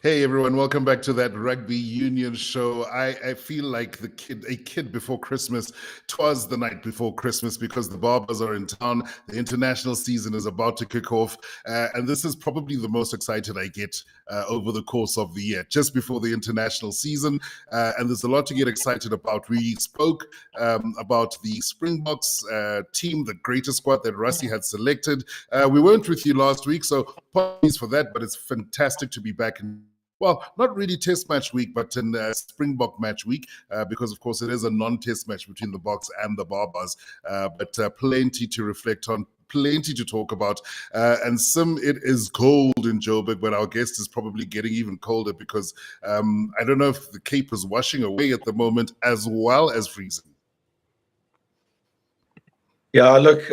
Hey everyone, welcome back to That Rugby Union Show. I feel like a kid before Christmas. 'Twas the night before Christmas because the Barbers are in town. The international season is about to kick off, and this is probably the most excited I get over the course of the year, just before the international season. And there's a lot to get excited about. We spoke about the Springboks team, the greatest squad that Rassie had selected. We weren't with you last week, so apologies for that, but it's fantastic to be back in. Well, not really test match week, but in Springbok match week, because of course it is a non-test match between the Boks and the Barbers, but plenty to reflect on, plenty to talk about. And it is cold in Joburg, but our guest is probably getting even colder because I don't know if the Cape is washing away at the moment as well as freezing. Yeah, look,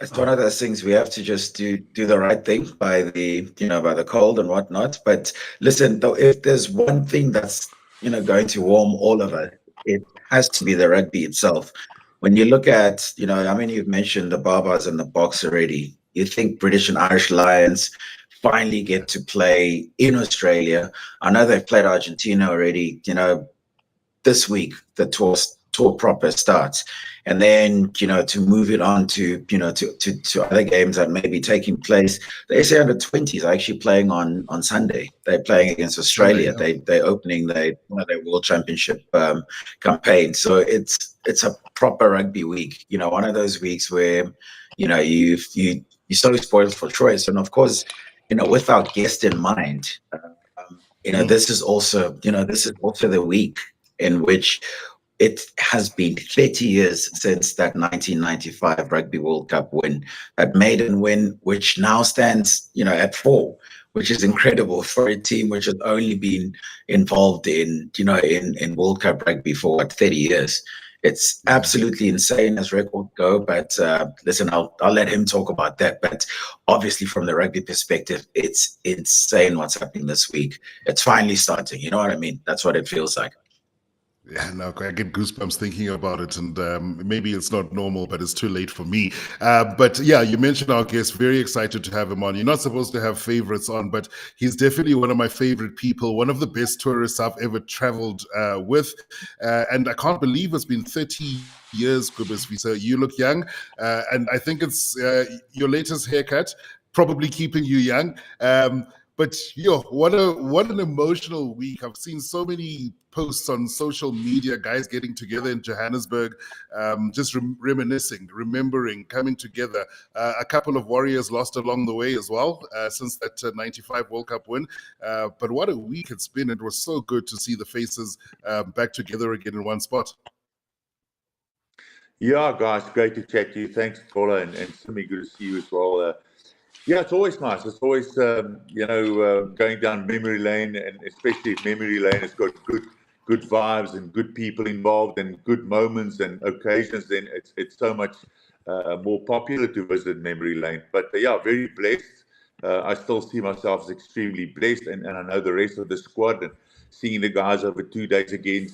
it's one of those things we have to just do the right thing by the cold and whatnot. But listen, though, if there's one thing that's going to warm all of us, it has to be the rugby itself. When you look at, I mean, you've mentioned the Barbers and the Boks already. You think British and Irish Lions finally get to play in Australia. I know they've played Argentina already. This week the tour proper starts. And then, to move it on to other games that may be taking place. The SA under-20s are actually playing on Sunday. They're playing against Australia. They're opening their World Championship campaign. So it's a proper rugby week. One of those weeks where, you're so spoiled for choice. And of course, with our guest in mind, this is also the week in which it has been 30 years since that 1995 Rugby World Cup win, that maiden win, which now stands, at 4, which is incredible for a team which has only been involved in World Cup rugby for 30 years. It's absolutely insane as records go, but listen, I'll let him talk about that. But obviously, from the rugby perspective, it's insane what's happening this week. It's finally starting. You know what I mean? That's what it feels like. Yeah, no, I get goosebumps thinking about it, and maybe it's not normal, but it's too late for me. But yeah, you mentioned our guest. Very excited to have him on. You're not supposed to have favorites on, but he's definitely one of my favorite people, one of the best tourists I've ever traveled with. And I can't believe it's been 30 years, Kobus Wiese. You look young, and I think it's your latest haircut, probably keeping you young. But what an emotional week. I've seen so many posts on social media, guys getting together in Johannesburg, just reminiscing, remembering, coming together. A couple of Warriors lost along the way as well, since that 95 World Cup win. But what a week it's been. It was so good to see the faces back together again in one spot. Yeah, guys, great to chat to you. Thanks, Xola, and Simi, good to see you as well. Yeah, it's always nice. It's always, going down memory lane, and especially if memory lane has got good vibes and good people involved and good moments and occasions, then it's so much more popular to visit memory lane. But yeah, very blessed. I still see myself as extremely blessed, and I know the rest of the squad, and seeing the guys over 2 days again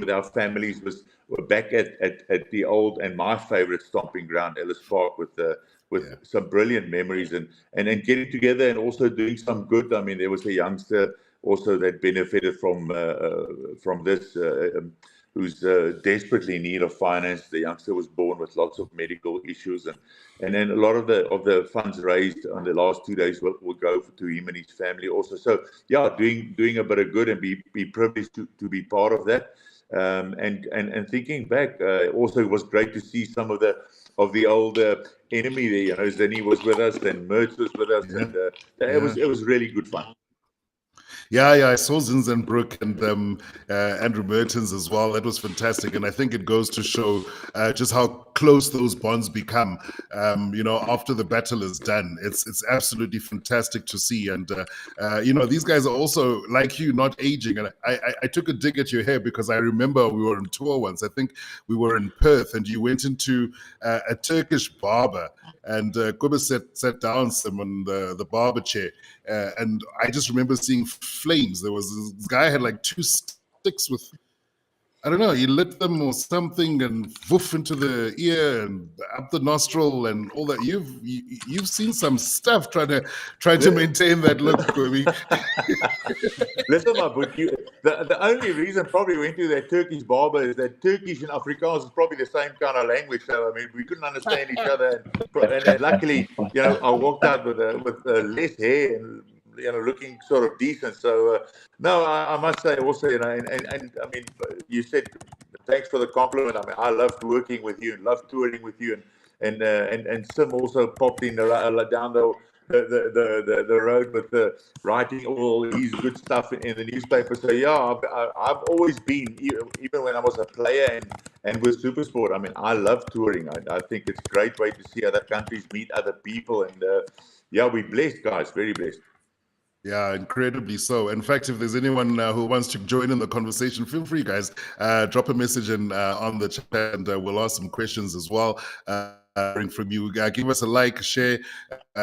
with our families we're back at the old and my favorite stomping ground, Ellis Park, with some brilliant memories and then getting together and also doing some good. I mean, there was a youngster also that benefited from this, who's desperately in need of finance. The youngster was born with lots of medical issues, and then a lot of the funds raised on the last 2 days will go to him and his family also. So yeah, doing a bit of good and be privileged to be part of that. And thinking back, also it was great to see some of the old enemy there. Zinni was with us, then Mertz was with us, and it was really good fun. Yeah, I saw Zinzenbroek and Andrew Mertens as well. That was fantastic, and I think it goes to show just how close those bonds become. After the battle is done, it's absolutely fantastic to see. And these guys are also like you, not aging. And I took a dig at your hair because I remember we were on tour once. I think we were in Perth, and you went into a Turkish barber, and Kobus sat down some on the barber chair, and I just remember seeing flames. There was this guy had like 2 sticks with I don't know, he lit them or something and woof into the ear and up the nostril and all that. You've seen some stuff trying to maintain that look, Kobus. Listen, my boy, the only reason probably we went to that Turkish barber is that Turkish and Afrikaans is probably the same kind of language. So I mean, we couldn't understand each other, and luckily, I walked out with less hair and looking sort of decent. So no, I must say also, and I mean, you said thanks for the compliment. I mean, I loved working with you and loved touring with you, and Sim also popped in down the road with the writing all his good stuff in the newspaper. So yeah, I've always been, even when I was a player and with Supersport, I mean, I love touring. I think it's a great way to see other countries, meet other people, and yeah, we're blessed, guys, very blessed. Yeah, incredibly so. In fact, if there's anyone who wants to join in the conversation, feel free, guys. Drop a message in on the chat, and we'll ask some questions as well. From you, give us a like, share,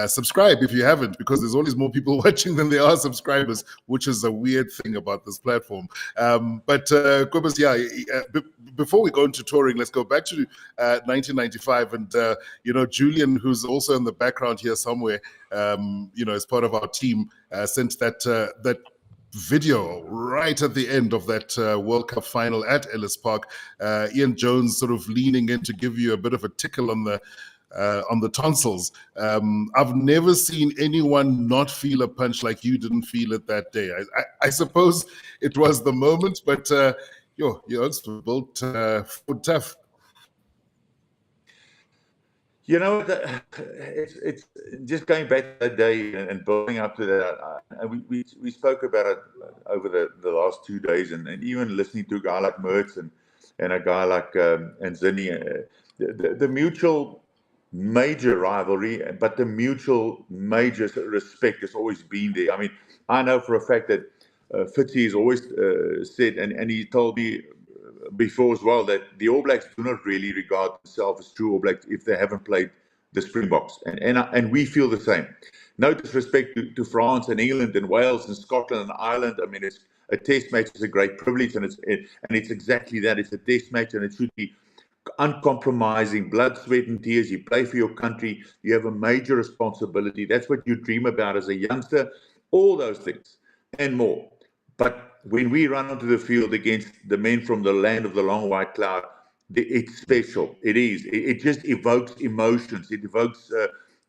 subscribe if you haven't, because there's always more people watching than there are subscribers, which is a weird thing about this platform. But Kobus, before we go into touring, let's go back to 1995, and Julian, who's also in the background here somewhere, as part of our team, sent that video right at the end of that World Cup final at Ellis Park. Ian Jones sort of leaning in to give you a bit of a tickle on the tonsils. I've never seen anyone not feel a punch like you didn't feel it that day. I suppose it was the moment, but your oats were built tough. It's just going back to that day and building up to that. We spoke about it over the last 2 days, and even listening to a guy like Mertz and a guy like Ntshinga, the mutual major rivalry, but the mutual major respect has always been there. I mean, I know for a fact that Fitzy has always said, and he told me before as well, that the All Blacks do not really regard themselves as true All Blacks if they haven't played the Springboks, and we feel the same. No disrespect to France and England and Wales and Scotland and Ireland. I mean, it's a test match is a great privilege, and it's exactly that. It's a test match, and it should be uncompromising, blood, sweat, and tears. You play for your country. You have a major responsibility. That's what you dream about as a youngster. All those things and more. But when we run onto the field against the men from the land of the long white cloud, it's special. It is. It just evokes emotions. It evokes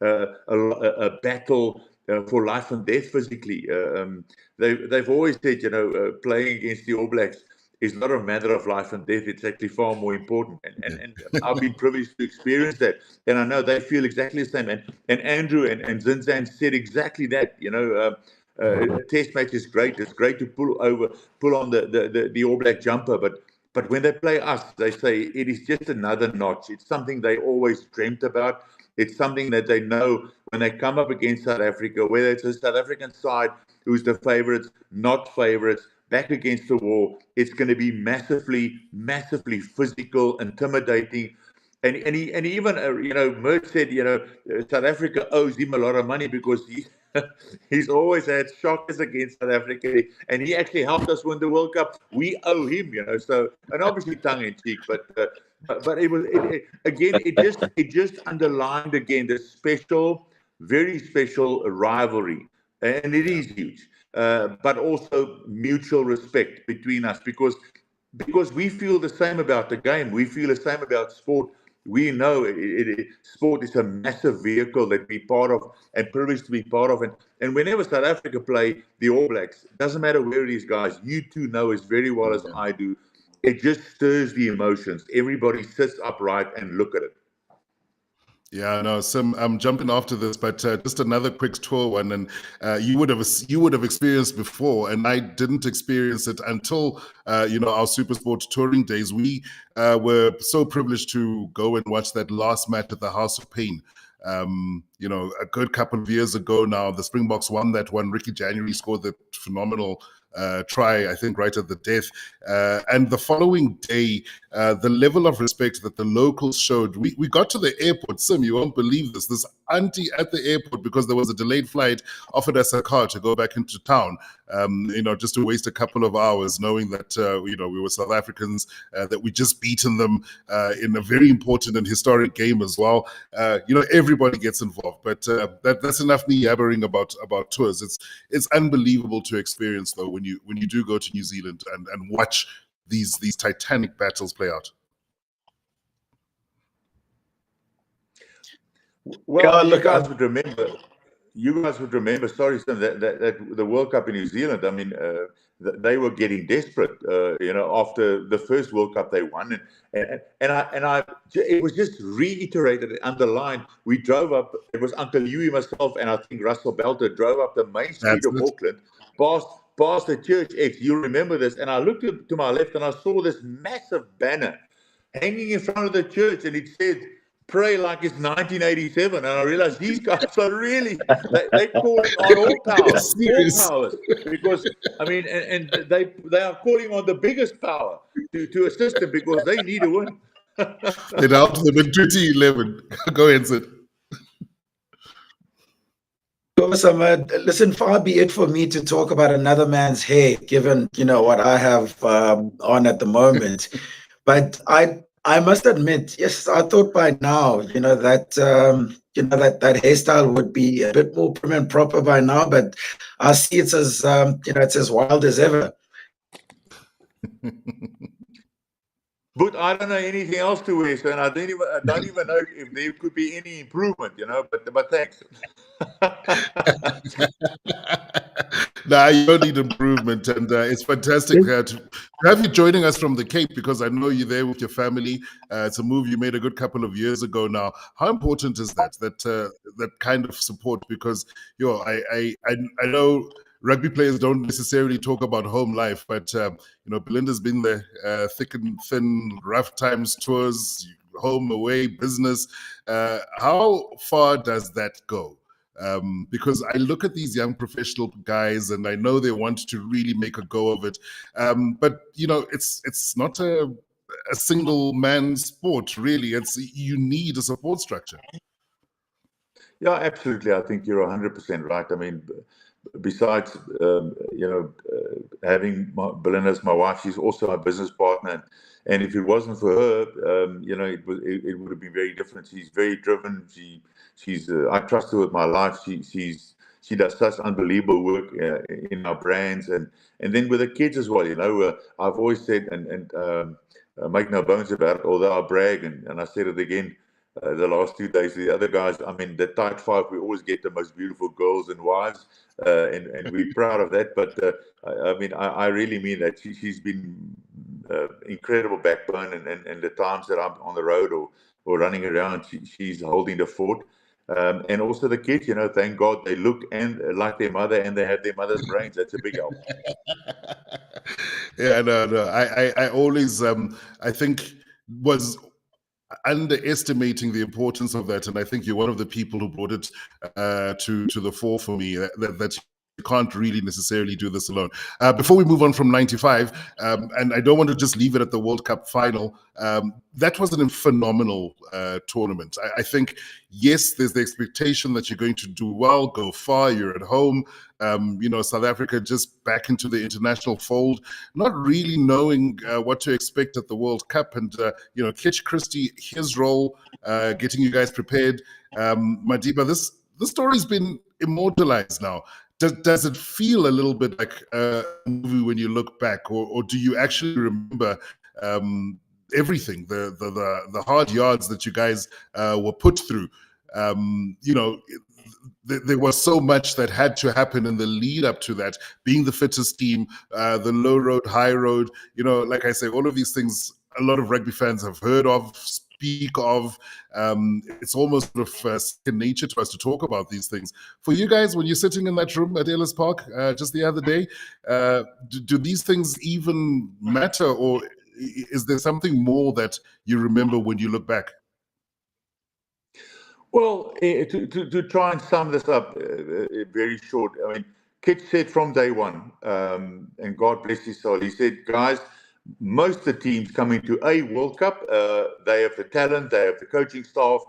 a battle for life and death physically. They've always said, playing against the All Blacks is not a matter of life and death. It's actually far more important. And I've been privileged to experience that. And I know they feel exactly the same. And Andrew and Zinzan said exactly that. A test match is great. It's great to pull on the All Black jumper, but when they play us, they say it is just another notch. It's something they always dreamt about. It's something that they know when they come up against South Africa, whether it's a South African side who's the favourites, not favourites, back against the wall. It's going to be massively, massively physical, intimidating. And even Mertz said South Africa owes him a lot of money because he's always had shockers against South Africa, and he actually helped us win the World Cup. We owe him, So, and obviously tongue in cheek, but it just underlined again the special, very special rivalry, and it is huge. But also mutual respect between us because we feel the same about the game. We feel the same about sport. We know sport is a massive vehicle that we're part of and privileged to be part of. And whenever South Africa play the All Blacks, doesn't matter where it is, guys, you two know as very well as I do, it just stirs the emotions. Everybody sits upright and look at it. Yeah, no, Sim, I'm jumping after this, but just another quick tour one, and you would have experienced before, and I didn't experience it until our Supersport touring days. We were so privileged to go and watch that last match at the House of Pain. A good couple of years ago now, the Springboks won that one. Ricky January scored that phenomenal try, I think, right at the death. And the following day, the level of respect that the locals showed, we got to the airport. Sim, you won't believe this. This auntie at the airport, because there was a delayed flight, offered us a car to go back into town, just to waste a couple of hours, knowing that, we were South Africans, that we just beaten them in a very important and historic game as well. Everybody gets involved, but that's enough me yabbering about tours. It's unbelievable to experience, though, when you do go to New Zealand and watch these titanic battles play out. Well, you guys would remember. Sorry, Sam, that the World Cup in New Zealand. I mean, they were getting desperate. After the first World Cup they won, and it was just reiterated and underlined. We drove up. It was Uncle Huey, myself, and I think Russell Belter drove up the main street of Auckland, past the Church X. You remember this? And I looked to my left and I saw this massive banner hanging in front of the church, and it said, "Pray like it's 1987." And I realized these guys are really, they're calling on all powers, because, I mean, and they are calling on the biggest power to assist them, because they need a win. They're down to them in 2011. Go ahead, Sid. Listen, far be it for me to talk about another man's hair, given, what I have on at the moment. But I must admit, yes, I thought by now, that hairstyle would be a bit more prim and proper by now, but I see it's as it's as wild as ever. But I don't know anything else to wear, so, and I don't even know if there could be any improvement, But thanks. Nah, you don't need improvement, and it's fantastic to have you joining us from the Cape, because I know you're there with your family. It's a move you made a good couple of years ago now. How important is that kind of support? Because I know rugby players don't necessarily talk about home life, but Belinda's been there, thick and thin, rough times, tours, home, away, business. How far does that go? Because I look at these young professional guys and I know they want to really make a go of it. But, it's not a single man sport, really. You need a support structure. Yeah, absolutely. I think you're 100% right. I mean, besides, having Belinda as my wife, she's also my business partner. And if it wasn't for her, it would have been very different. She's very driven. I trust her with my life. She does such unbelievable work in our brands, and then with the kids as well. I've always said, and make no bones about it, although I brag, and I said it again the last 2 days to the other guys. I mean, the tight five, we always get the most beautiful girls and wives, and we're proud of that. But I really mean that. She's been incredible backbone, and the times that I'm on the road or running around, she's holding the fort. And also the kids, thank God they look and like their mother, and they have their mother's brains. That's a big help. Yeah, no. I always, I think, was underestimating the importance of that, and I think you're one of the people who brought it to the fore for me. That you can't really necessarily do this alone. Before we move on from 95, and I don't want to just leave it at the World Cup final, that was a phenomenal tournament. I think, yes, there's the expectation that you're going to do well, go far, you're at home. South Africa just back into the international fold, not really knowing what to expect at the World Cup. And, Kitch Christie, his role, getting you guys prepared. Madiba, this story's been immortalized now. Does it feel a little bit like a movie when you look back, or do you actually remember everything, the hard yards that you guys were put through? There was so much that had to happen in the lead up to that, being the fittest team, the low road, high road, like I say, all of these things a lot of rugby fans have heard of, speak of. It's almost sort of second nature to us to talk about these things. For you guys, when you're sitting in that room at Ellis Park just the other day, do these things even matter, or is there something more that you remember when you look back? Well, to try and sum this up very short, I mean, Kit said from day one, and God bless his soul, he said, guys, most of the teams coming to a World Cup, they have the talent, they have the coaching staff.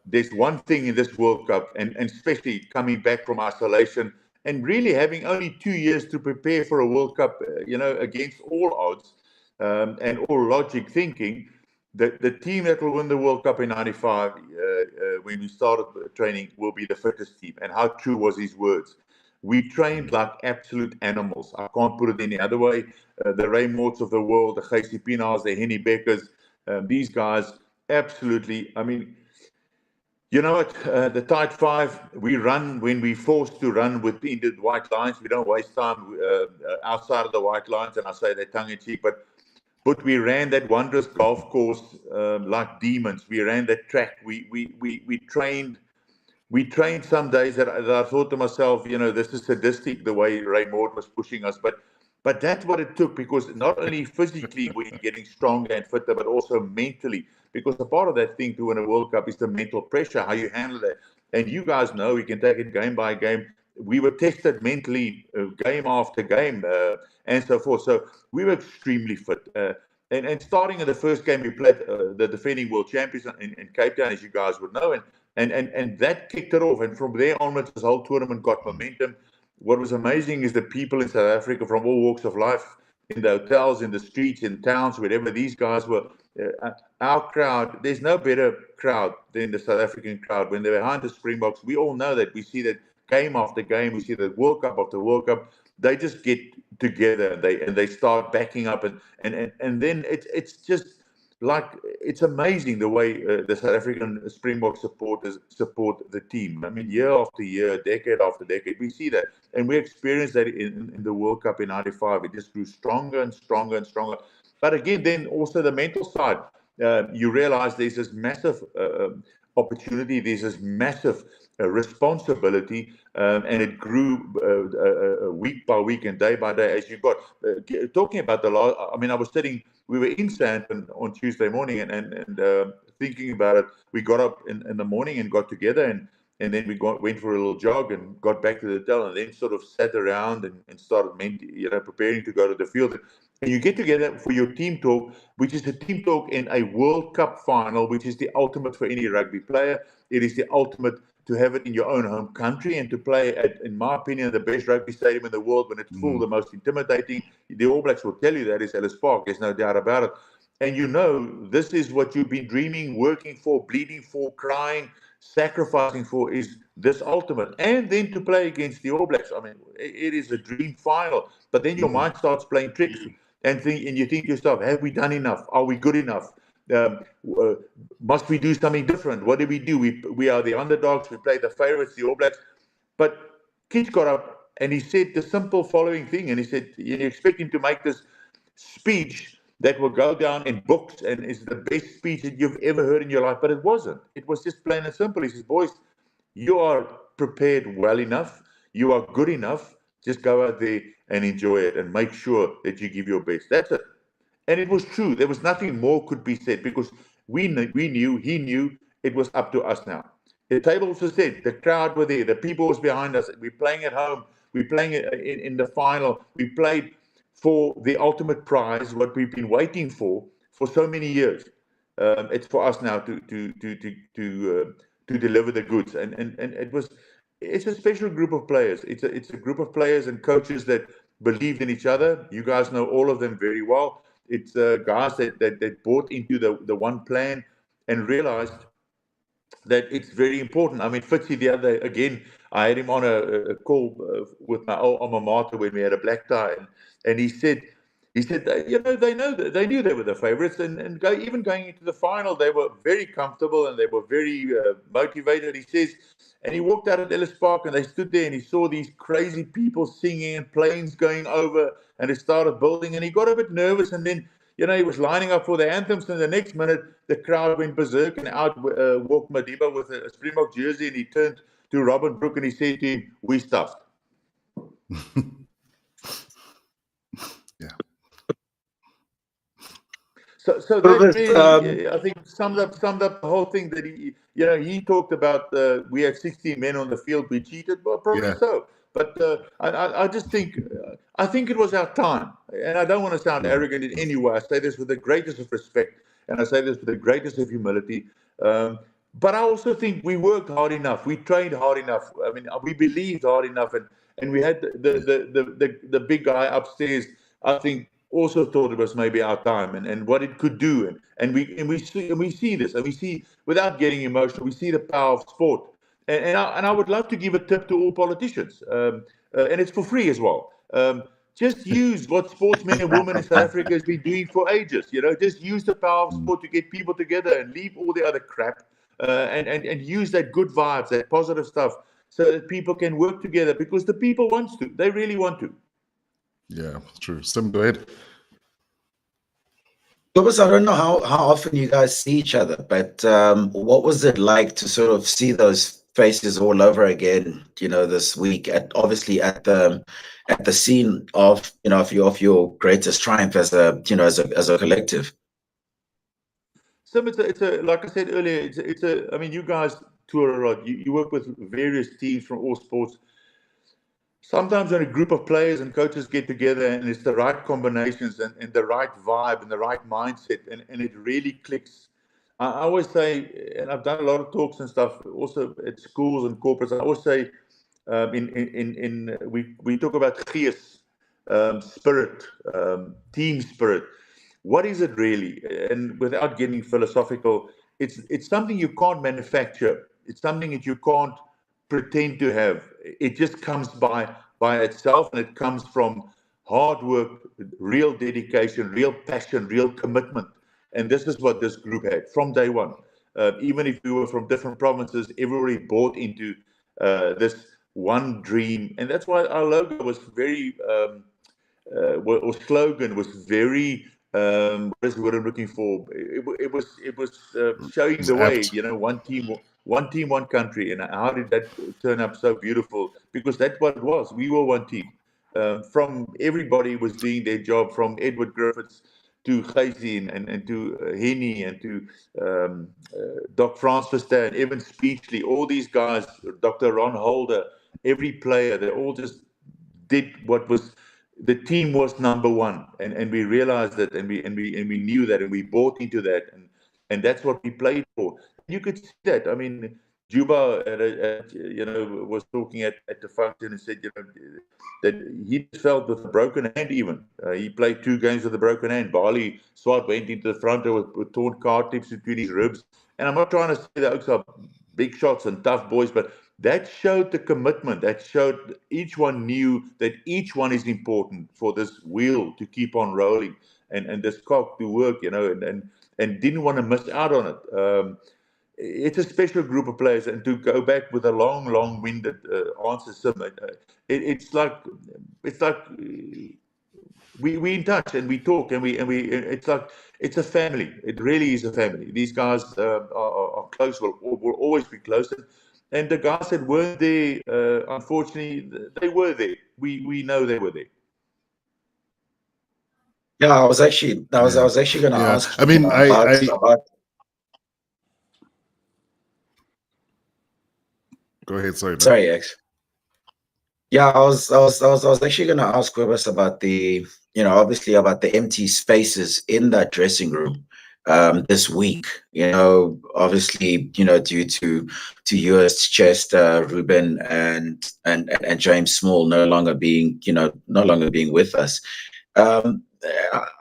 There's one thing in this World Cup, and especially coming back from isolation and really having only 2 years to prepare for a World Cup, against all odds and all logic thinking, the team that will win the World Cup in '95, when we started training, will be the fittest team. And how true was his words? We trained like absolute animals. I can't put it any other way. The Ray Morts of the world, the Gijsie Pienaars, the Henny Beckers, these guys, absolutely. I mean, you know what? The tight five, we run when we're forced to run within the white lines. We don't waste time outside of the white lines, and I say that tongue-in-cheek, but we ran that wondrous golf course like demons. We ran that track. We trained. We trained some days that I thought to myself, this is sadistic the way Ray Mort was pushing us, but that's what it took, because not only physically we're getting stronger and fitter, but also mentally, because a part of that thing to win a World Cup is the mental pressure, how you handle that. And you guys know, we can take it game by game. We were tested mentally game after game and so forth. So we were extremely fit. And starting in the first game, we played the defending world champions in Cape Town, as you guys would know, and that kicked it off. And from there onwards, this whole tournament got momentum. What was amazing is the people in South Africa from all walks of life, in the hotels, in the streets, in towns, wherever these guys were. Our crowd, there's no better crowd than the South African crowd. When they're behind the Springboks, we all know that. We see that game after game. We see that World Cup after World Cup. They just get together and they start backing up, and then it's just like, it's amazing the way the South African Springbok supporters support the team. I mean, year after year, decade after decade, we see that, and we experienced that in the World Cup in '95. It just grew stronger and stronger and stronger. But again, then also the mental side, you realize there's this massive opportunity, there's this massive responsibility, and it grew week by week and day by day as you got talking about the last. I mean, we were in Sandton on Tuesday morning and thinking about it. We got up in the morning and got together, and then we went for a little jog and got back to the hotel, and then sort of sat around and started preparing to go to the field. And you get together for your team talk, which is a team talk in a World Cup final, which is the ultimate for any rugby player. It is the ultimate to have it in your own home country and to play at, in my opinion, the best rugby stadium in the world when it's full, the most intimidating. The All Blacks will tell you that is Ellis Park. There's no doubt about it. And this is what you've been dreaming, working for, bleeding for, crying, sacrificing for, is this ultimate. And then to play against the All Blacks. I mean, it is a dream final. But then your mind starts playing tricks. And you think to yourself, have we done enough? Are we good enough? Must we do something different? What do? We are the underdogs. We play the favorites, the All Blacks. But Kitch got up and he said the simple following thing. And he said, you expect him to make this speech that will go down in books and is the best speech that you've ever heard in your life. But it wasn't. It was just plain and simple. He says, boys, you are prepared well enough. You are good enough. Just go out there and enjoy it and make sure that you give your best. That's it. And it was true. There was nothing more could be said, because he knew it was up to us now. The tables were set. The crowd were there. The people was behind us. We're playing at home. We're playing in the final. We played for the ultimate prize, what we've been waiting for so many years. It's for us now to deliver the goods. And it's a special group of players. It's a group of players and coaches that believed in each other. You guys know all of them very well. It's guys that bought into the one plan and realized that it's very important. I mean, Fitzy the other day, again, I had him on a call with my old alma mater when we had a black tie, and he said, they knew they were the favourites, and even going into the final, they were very comfortable and they were very motivated. He says, and he walked out at Ellis Park and they stood there and he saw these crazy people singing and planes going over, and it started building, and he got a bit nervous, and then he was lining up for the anthems, and the next minute the crowd went berserk, and out walked Madiba with a Springbok jersey, and he turned to Robin Brook and he said to him, "We stuffed." Yeah. So that really, I think, summed up the whole thing that he talked about. We had 16 men on the field. We cheated. Well, probably so. But I just think, I think it was our time. And I don't want to sound arrogant in any way. I say this with the greatest of respect, and I say this with the greatest of humility. But I also think we worked hard enough. We trained hard enough. I mean, we believed hard enough, and we had the big guy upstairs, I think, also thought it was maybe our time and what it could do. And we see this, and we see, without getting emotional, we see the power of sport. And I would love to give a tip to all politicians, and it's for free as well. Just use what sportsmen and women in South Africa has been doing for ages. Just use the power of sport to get people together and leave all the other crap, and use that good vibes, that positive stuff, so that people can work together, because the people want to. They really want to. Yeah, true. Sim, go ahead. Kobus, I don't know how often you guys see each other, but what was it like to sort of see those faces all over again, this week, obviously at the scene of your greatest triumph as a collective? Sim, it's a like I said earlier, I mean, you guys tour a lot. You work with various teams from all sports. Sometimes when a group of players and coaches get together and it's the right combinations and the right vibe and the right mindset, and it really clicks. I always say, and I've done a lot of talks and stuff also at schools and corporates, I always say, we talk about gees, spirit, team spirit. What is it really? And without getting philosophical, it's something you can't manufacture. It's something that you can't pretend to have. It just comes by itself, and it comes from hard work, real dedication, real passion, real commitment. And this is what this group had from day one. Even if we were from different provinces, everybody bought into this one dream. And that's why our logo was very, or slogan was very, what is the word I'm looking for? It was showing the way, one team, one country. And how did that turn up so beautiful? Because that's what it was. We were one team. From everybody was doing their job, from Edward Griffiths to Gysien and to Henny and to Doc Frans Verstappen, Evan Speechley, all these guys, Dr. Ron Holder, every player, they all just did what was. The team was number one, and we realized that, and we knew that, and we bought into that, and that's what we played for. You could see that. I mean, Juba, was talking at the function and said, that he felt with a broken hand. Even he played 2 games with a broken hand. Bali Swart went into the front with torn card tips between his ribs. And I'm not trying to say that Oaks are big shots and tough boys, but that showed the commitment. That showed each one knew that each one is important for this wheel to keep on rolling and this cock to work, and didn't want to miss out on it. It's a special group of players, and to go back with a long-winded answer, Sim, it's like we in touch and we talk and we it's like it's a family. It really is a family. These guys are close. Will always be close. And the guys that weren't there, unfortunately, they were there. We know they were there. Yeah, I was actually going to ask. I mean, about. Go ahead, sorry. Man. Sorry, X. Yeah, I was actually going to ask Kobus about the, obviously about the empty spaces in that dressing room this week. Obviously, due to US Chester, Ruben, and James Small no longer being with us.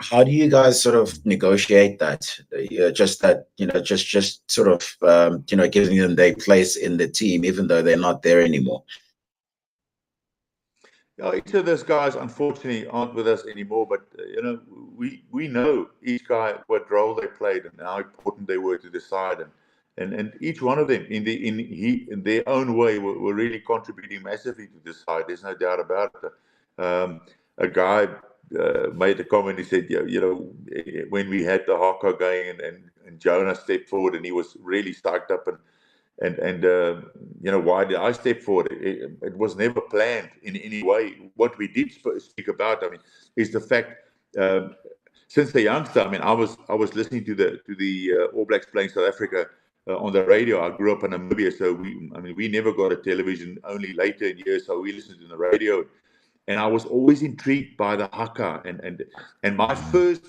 How do you guys sort of negotiate that? Just sort of giving them their place in the team, even though they're not there anymore. Each of those guys, unfortunately, aren't with us anymore. But we know each guy what role they played and how important they were to the side, and each one of them in their own way were really contributing massively to the side. There's no doubt about it. A guy made a comment. He said, when we had the haka going and Jonah stepped forward and he was really stoked up and why did I step forward? It was never planned in any way. What we did speak about, I mean, is the fact since the youngster. I mean, I was listening to the All Blacks playing South Africa on the radio. I grew up in Namibia, so we never got a television, only later in years, so we listened to the radio. And I was always intrigued by the haka. And my first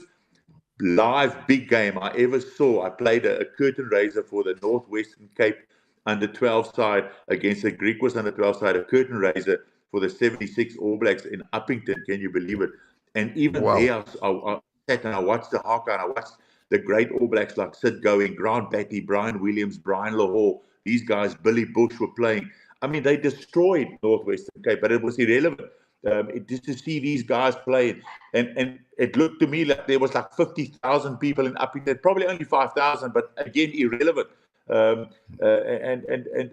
live big game I ever saw, I played a curtain raiser for the Northwestern Cape under 12 side against the Griquas under 12 side, a curtain raiser for the 76 All Blacks in Uppington. Can you believe it? And even there, I sat and I watched the haka, and I watched the great All Blacks like Sid Going, Grant Batty, Brian Williams, Brian Lahore. These guys, Billy Bush, were playing. I mean, they destroyed Northwestern Cape, but it was irrelevant. Just to see these guys play, and it looked to me like there was like 50,000 people in Uppington, probably only 5,000, but again, irrelevant. And in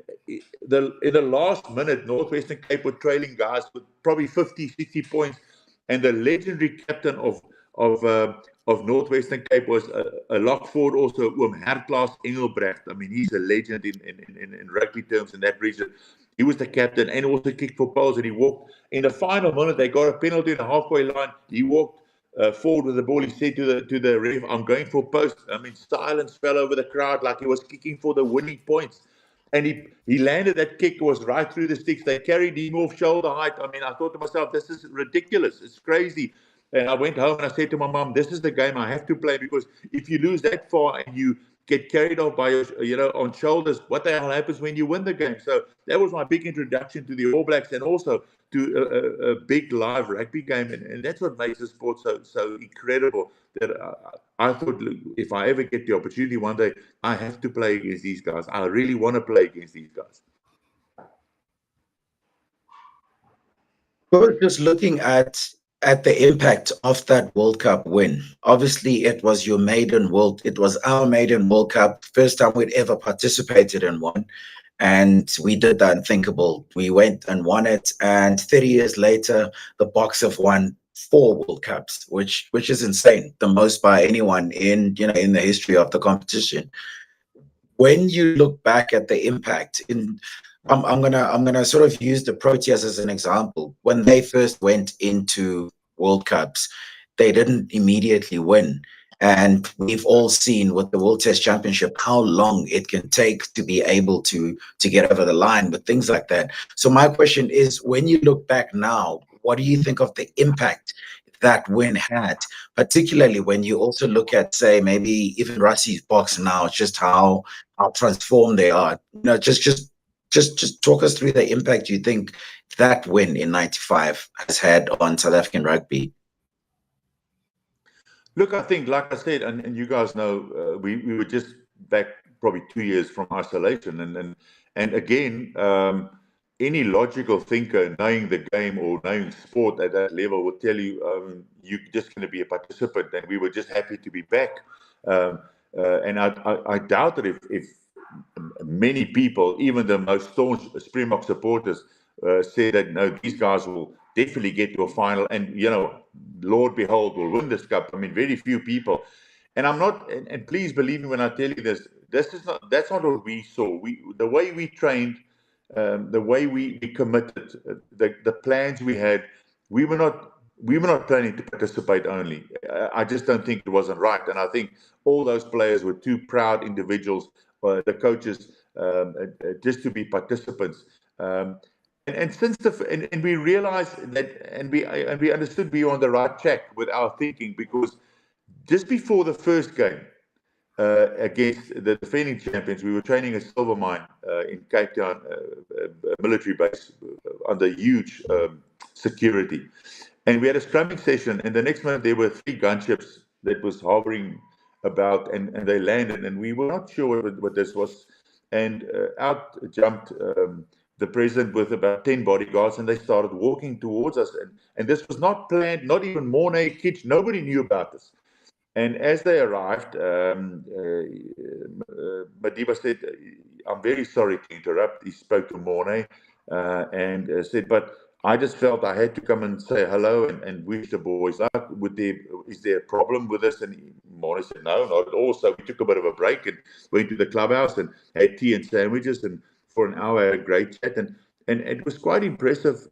the last minute, Northwestern Cape were trailing guys with probably 50, 60 points, and the legendary captain of Northwestern Cape was a lock forward, also Herklaas Engelbrecht. I mean, he's a legend in rugby terms in that region. He was the captain and also kicked for poles, and he walked in the final minute. They got a penalty in the halfway line. He walked forward with the ball. He said to the ref, "I'm going for post." I mean, silence fell over the crowd like he was kicking for the winning points. And he landed that kick, was right through the sticks. They carried him off shoulder height. I mean, I thought to myself, this is ridiculous. It's crazy. And I went home and I said to my mom, this is the game I have to play, because if you lose that far and you get carried off by your, on shoulders, what the hell happens when you win the game? So that was my big introduction to the All Blacks, and also to a big live rugby game. And that's what makes the sport so incredible, that I thought, look, if I ever get the opportunity one day, I have to play against these guys. I really want to play against these guys. Well, just looking at the impact of that World Cup win. Obviously, it was it was our maiden World Cup, first time we'd ever participated in one. And we did the unthinkable. We went and won it. And 30 years later, the Boks have won 4 World Cups, which is insane. The most by anyone in the history of the competition. When you look back at the impact I'm gonna sort of use the Proteas as an example. When they first went into World Cups, they didn't immediately win. And we've all seen with the World Test Championship how long it can take to be able to get over the line with things like that. So my question is, when you look back now, what do you think of the impact that win had, particularly when you also look at, say, maybe even Rassie's Boks now, just how transformed they are? Just talk us through the impact you think that win in '95 has had on South African rugby. Look, I think, like I said, and you guys know, we were just back probably 2 years from isolation, and again, any logical thinker knowing the game or knowing sport at that level will tell you you're just going to be a participant, and we were just happy to be back. And I doubt that if many people, even the most staunch Springbok supporters, said that no, these guys will definitely get to a final, and Lord behold, will win this cup. I mean, very few people. And I'm not, and please believe me when I tell you this. That's not what we saw. The way we trained, the way we committed, the plans we had, we were not planning to participate only. I just don't think it wasn't right. And I think all those players were too proud individuals, the coaches, just to be participants. And since and we realized that, and we understood we were on the right track with our thinking, because just before the first game against the defending champions, we were training at Silver Mine in Cape Town, military base under huge security. And we had a scrumming session, and the next minute there were 3 gunships that was hovering about, and they landed, and we were not sure what this was. And out jumped the president with about 10 bodyguards, and they started walking towards us. And this was not planned, not even Mornay, Kitch, nobody knew about this. And as they arrived, Madiba said, "I'm very sorry to interrupt." He spoke to Mornay and said, "But I just felt I had to come and say hello and wish the boys luck. Is there a problem with this?" And Mornay said, "No, not at all." So we took a bit of a break and went to the clubhouse and had tea and sandwiches, and for an hour had a great chat. And it was quite impressive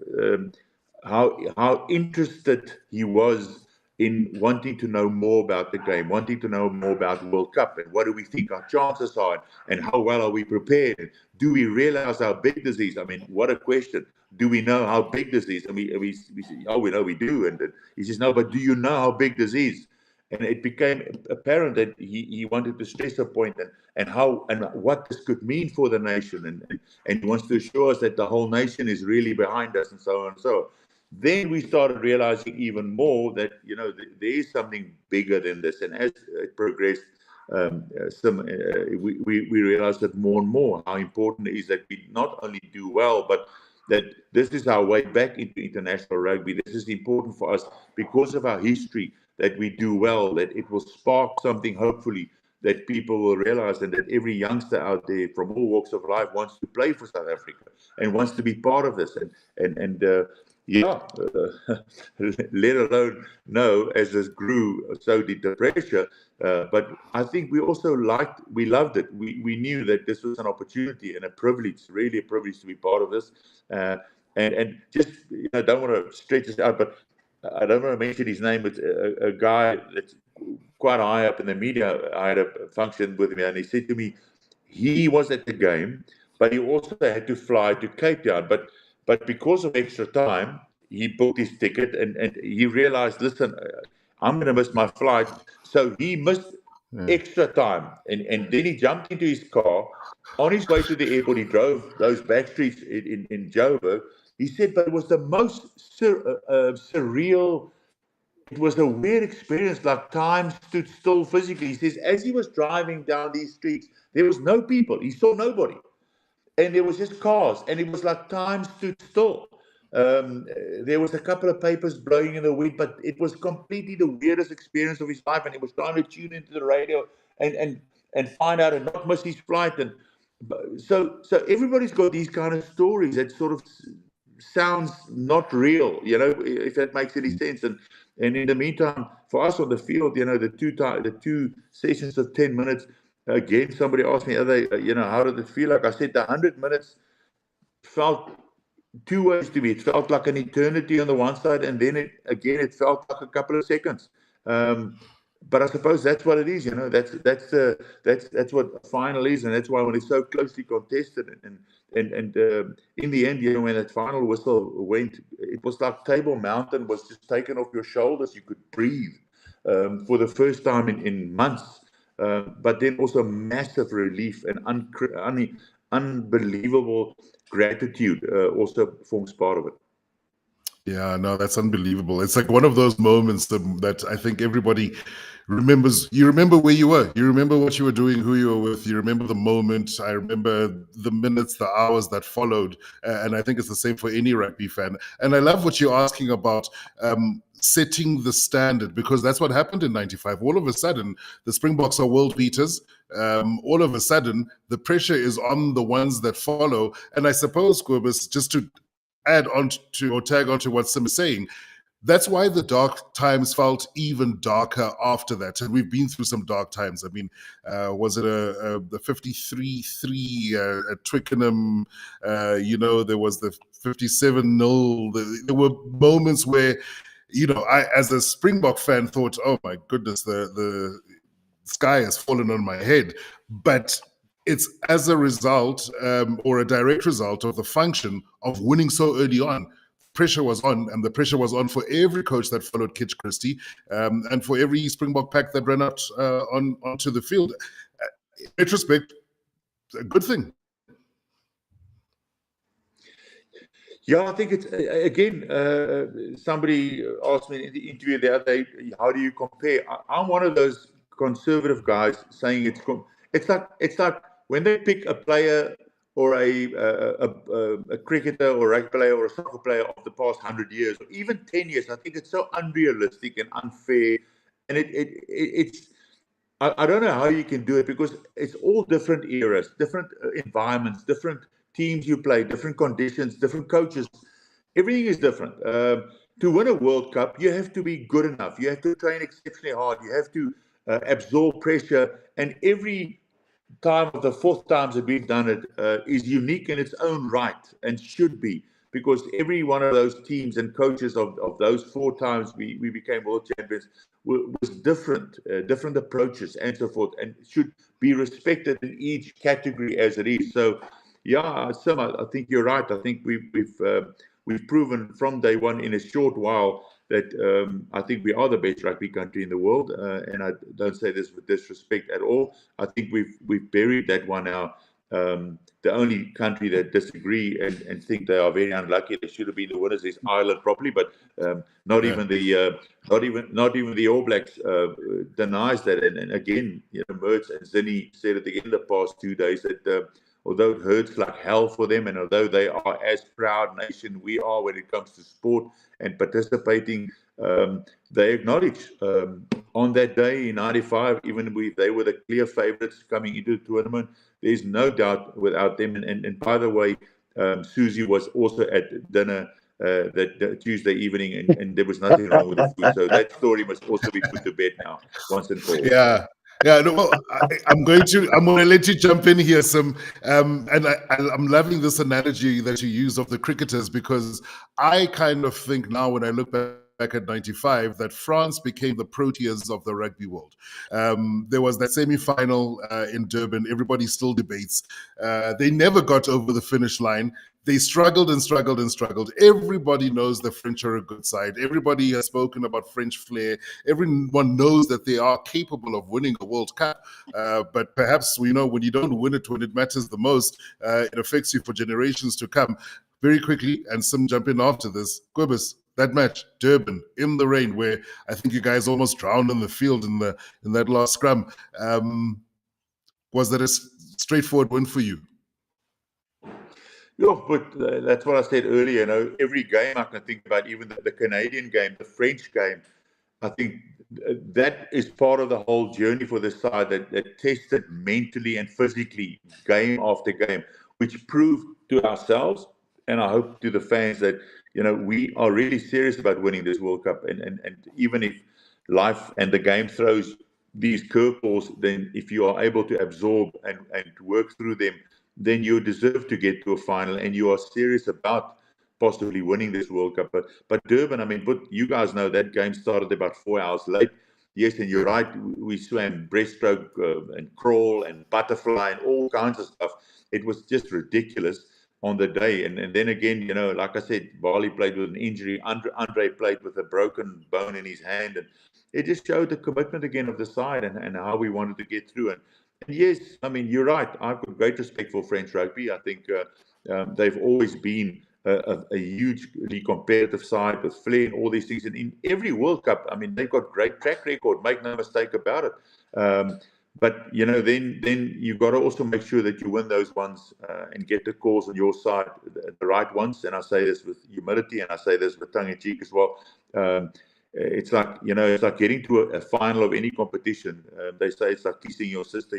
how interested he was in wanting to know more about the game, wanting to know more about the World Cup, and what do we think our chances are, and how well are we prepared? Do we realize how big this is? I mean, what a question. Do we know how big this is? And we say, oh, we know we do. And he says, no, but do you know how big this is? And it became apparent that he wanted to stress a point and how and what this could mean for the nation. And he wants to assure us that the whole nation is really behind us and so on and so on. Then we started realizing even more that, there is something bigger than this. And as it progressed, we realized that more and more how important it is that we not only do well, but that this is our way back into international rugby. This is important for us because of our history, that we do well, that it will spark something, hopefully, that people will realize, and that every youngster out there from all walks of life wants to play for South Africa and wants to be part of this. Let alone know, as this grew, so did the pressure. But I think we also loved it. We knew that this was an opportunity and a privilege, really a privilege to be part of this. And just, I don't want to stretch this out, but I don't want to mention his name. It's a guy that's quite high up in the media. I had a function with him, and he said to me, he was at the game, but he also had to fly to Cape Town. But because of extra time, he booked his ticket and he realized, listen, I'm going to miss my flight. So he missed extra time. And then he jumped into his car. On his way to the airport, he drove those back streets in Joburg. He said, but it was the most surreal. It was a weird experience, like time stood still physically. He says, as he was driving down these streets, there was no people. He saw nobody. And there was just cars, and it was like time stood still. There was a couple of papers blowing in the wind, but it was completely the weirdest experience of his life. And he was trying to tune into the radio and find out and not miss his flight. And so everybody's got these kind of stories that sort of sounds not real, if that makes any sense. And in the meantime, for us on the field, the two sessions of 10 minutes. Again, somebody asked me, how did it feel like? I said the 100 minutes felt two ways to me. It felt like an eternity on the one side, and then it felt like a couple of seconds. But I suppose that's what it is. That's what a final is, and that's why when it's so closely contested. And in the end, when that final whistle went, it was like Table Mountain was just taken off your shoulders. You could breathe for the first time in months. But then also massive relief and unbelievable gratitude also forms part of it. Yeah, no, that's unbelievable. It's like one of those moments that I think everybody remembers. You remember where you were. You remember what you were doing, who you were with. You remember the moment. I remember the minutes, the hours that followed. And I think it's the same for any rugby fan. And I love what you're asking about setting the standard, because that's what happened in 95. All of a sudden, the Springboks are world beaters. All of a sudden, the pressure is on the ones that follow. And I suppose, Kobus, just to add on to or tag on to what Sim is saying, that's why the dark times felt even darker after that. And we've been through some dark times. I mean, was it the 53-3 at Twickenham? There was the 57-0. There were moments where, I, as a Springbok fan, thought, oh my goodness, the sky has fallen on my head. But it's as a result or a direct result of the function of winning so early on. Pressure was on, and the pressure was on for every coach that followed Kitch Christie and for every Springbok pack that ran out onto the field. In retrospect, a good thing. Yeah, I think it's, again, somebody asked me in the interview the other day, how do you compare? I'm one of those conservative guys saying it's like when they pick a player or a cricketer or rugby player or a soccer player of the past 100 years, or even 10 years, I think it's so unrealistic and unfair. And it's I don't know how you can do it, because it's all different eras, different environments, different teams you play, different conditions, different coaches. Everything is different. To win a World Cup, you have to be good enough. You have to train exceptionally hard. You have to absorb pressure. And every time of the fourth times that we've done it is unique in its own right and should be, because every one of those teams and coaches of those 4 times we became world champions was different, different approaches and so forth, and should be respected in each category as it is. So, yeah, Sim, I think you're right. I think we've proven from day one in a short while that I think we are the best rugby country in the world, and I don't say this with disrespect at all. I think we've buried that one now. The only country that disagree and think they are very unlucky, they should have been the winners, is Ireland, probably, but not even the All Blacks denies that. And again, Mertz and Zinni said it again the past 2 days that although it hurts like hell for them, and although they are as proud nation we are when it comes to sport and participating, they acknowledge on that day in '95, even if they were the clear favourites coming into the tournament, there's no doubt without them. And by the way, Susie was also at dinner that Tuesday evening, and there was nothing wrong with the food. So that story must also be put to bed now, once and for all. Yeah. Yeah, no, well, I'm going to let you jump in here, Sim. And I'm loving this analogy that you use of the cricketers, because I kind of think now, when I look back at '95, that France became the Proteas of the rugby world. There was that semi-final in Durban. Everybody still debates. They never got over the finish line. They struggled and struggled and struggled. Everybody knows the French are a good side. Everybody has spoken about French flair. Everyone knows that they are capable of winning a World Cup. But perhaps, when you don't win it when it matters the most, it affects you for generations to come. Very quickly, and some jump in after this. Kobus, that match, Durban, in the rain, where I think you guys almost drowned in the field in that last scrum. Was that a straightforward win for you? Yeah, but that's what I said earlier. Every game I can think about, even the Canadian game, the French game, I think that is part of the whole journey for this side that tested mentally and physically game after game, which proved to ourselves, and I hope to the fans, that we are really serious about winning this World Cup. And even if life and the game throws these curveballs, then if you are able to absorb and work through them, then you deserve to get to a final, and you are serious about possibly winning this World Cup. But Durban, but you guys know that game started about 4 hours late. Yes, and you're right, we swam breaststroke and crawl and butterfly and all kinds of stuff. It was just ridiculous on the day. And then again, like I said, Bali played with an injury. Andre played with a broken bone in his hand. And it just showed the commitment again of the side and how we wanted to get through. And yes, you're right. I've got great respect for French rugby. I think they've always been a hugely competitive side with flair and all these things. And in every World Cup, they've got great track record. Make no mistake about it. But then you've got to also make sure that you win those ones and get the calls on your side, the right ones. And I say this with humility, and I say this with tongue in cheek as well. It's like it's like getting to a final of any competition. They say it's like kissing your sister.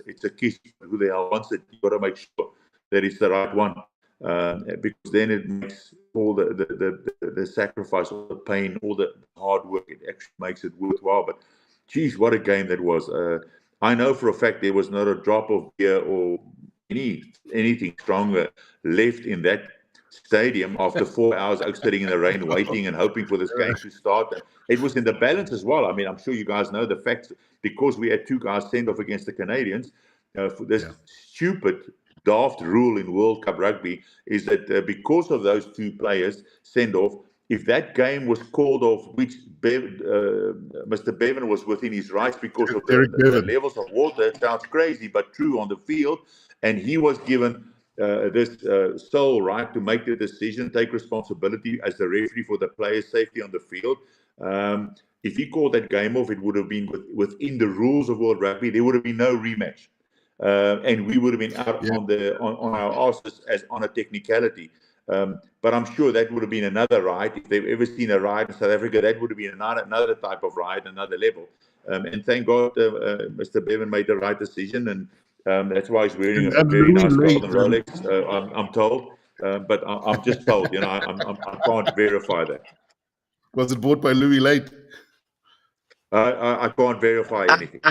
It's a kiss. Who the hell wants it? You got to make sure that it's the right one, because then it makes all the sacrifice, all the pain, all the hard work. It actually makes it worthwhile. But geez, what a game that was! I know for a fact there was not a drop of beer or anything stronger left in that stadium after 4 hours out sitting in the rain, waiting and hoping for this game to start. And it was in the balance as well. I'm sure you guys know the facts, because we had 2 guys sent off against the Canadians. For this stupid, daft rule in World Cup rugby is that because of those 2 players sent off, if that game was called off, which Mr. Bevan was within his rights because of the levels of water, it sounds crazy but true on the field, and he was given this sole right to make the decision, take responsibility as the referee for the players' safety on the field. If he called that game off, it would have been within the rules of World Rugby. There would have been no rematch, and we would have been out on our asses as on a technicality. But I'm sure that would have been another ride. If they've ever seen a ride in South Africa, that would have been another type of ride, another level. And thank God Mr. Bevan made the right decision, and that's why he's wearing a very nice golden Rolex, I'm told. But I'm just told, I can't verify that. Was it bought by Louis Late? I can't verify anything.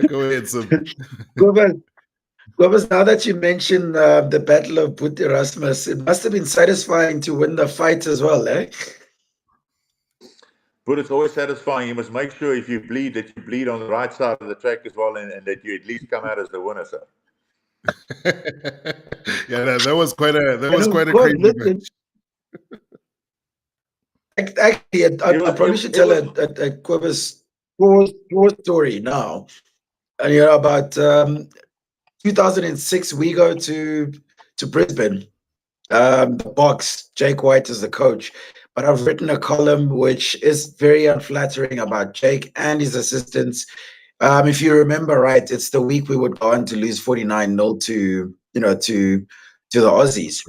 Go ahead, Sim. Kobus, now that you mentioned the Battle of Boet Erasmus, it must have been satisfying to win the fight as well, eh? But it's always satisfying. You must make sure if you bleed that you bleed on the right side of the track as well, and that you at least come out as the winner, sir. Yeah, that was quite a And of course, crazy listen, match. actually, I probably should tell a Kobus true story now. And you know, about 2006, we go to Brisbane. The Boks, Jake White is the coach. But I've written a column which is very unflattering about Jake and his assistants. If you remember right, it's the week we would go on to lose 49-0 to the Aussies.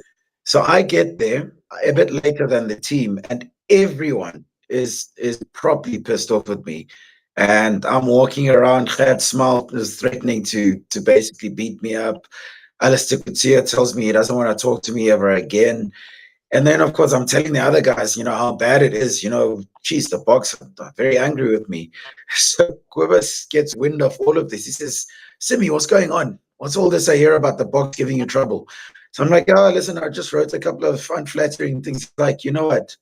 So I get there a bit later than the team, and everyone is properly pissed off with me. And I'm walking around, Gert Smalt is threatening to basically beat me up. Alistair Couture tells me he doesn't want to talk to me ever again. And then, of course, I'm telling the other guys, how bad it is. Geez, the Boks are very angry with me. So Kobus gets wind of all of this. He says, Simi, what's going on? What's all this I hear about the Boks giving you trouble? So I'm like, oh, listen, I just wrote a couple of unflattering things. Like, you know what?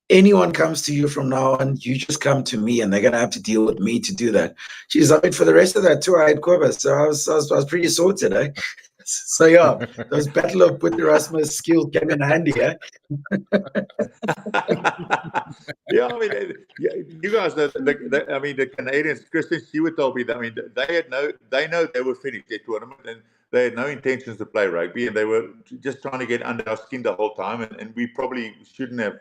Anyone comes to you from now on, you just come to me, and they're going to have to deal with me to do that. Geez, I mean, for the rest of that tour, I had Kobus, so I was pretty sorted, eh? So yeah, those Battle of Boet Erasmus skills came in handy, eh? Yeah, I mean, you guys, the Canadians, Christian Stewart told me that, I mean, they know they were finished their tournament, and they had no intentions to play rugby, and they were just trying to get under our skin the whole time, and we probably shouldn't have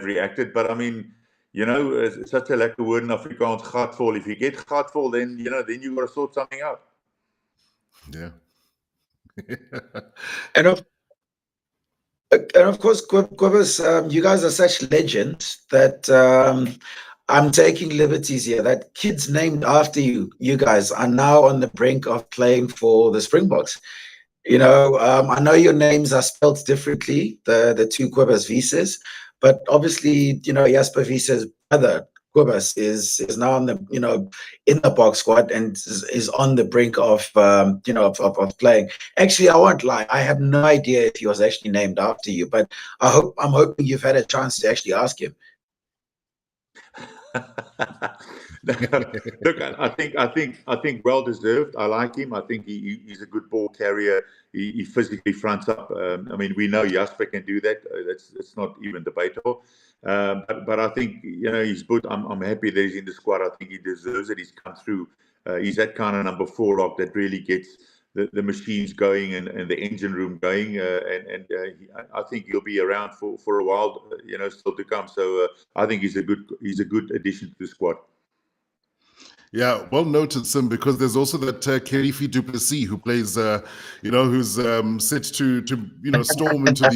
reacted. But I mean, it's such a lekker word in Afrikaans, gatvol. If you get gatvol, then you got to sort something out. Yeah. And of course, Kobus, you guys are such legends that I'm taking liberties here. That kids named after you guys are now on the brink of playing for the Springboks. I know your names are spelled differently, the two Kobus Wieses, but obviously, Jasper Wiese's brother, Kobus, is now on the in the Boks squad and is on the brink of of playing. Actually, I won't lie, I have no idea if he was actually named after you, but I'm hoping you've had a chance to actually ask him. Look, I think well deserved. I like him. I think he's a good ball carrier. He physically fronts up. I mean, we know Jasper can do that. That's not even debatable. But I think he's good. I'm happy that he's in the squad. I think he deserves it. He's come through. He's that kind of number 4 lock that really gets the machines going and the engine room going. I think he'll be around for a while. Still to come. So I think he's a good addition to the squad. Yeah, well noted, Sim, because there's also that Kerifi du Plessis who plays, who's set to storm into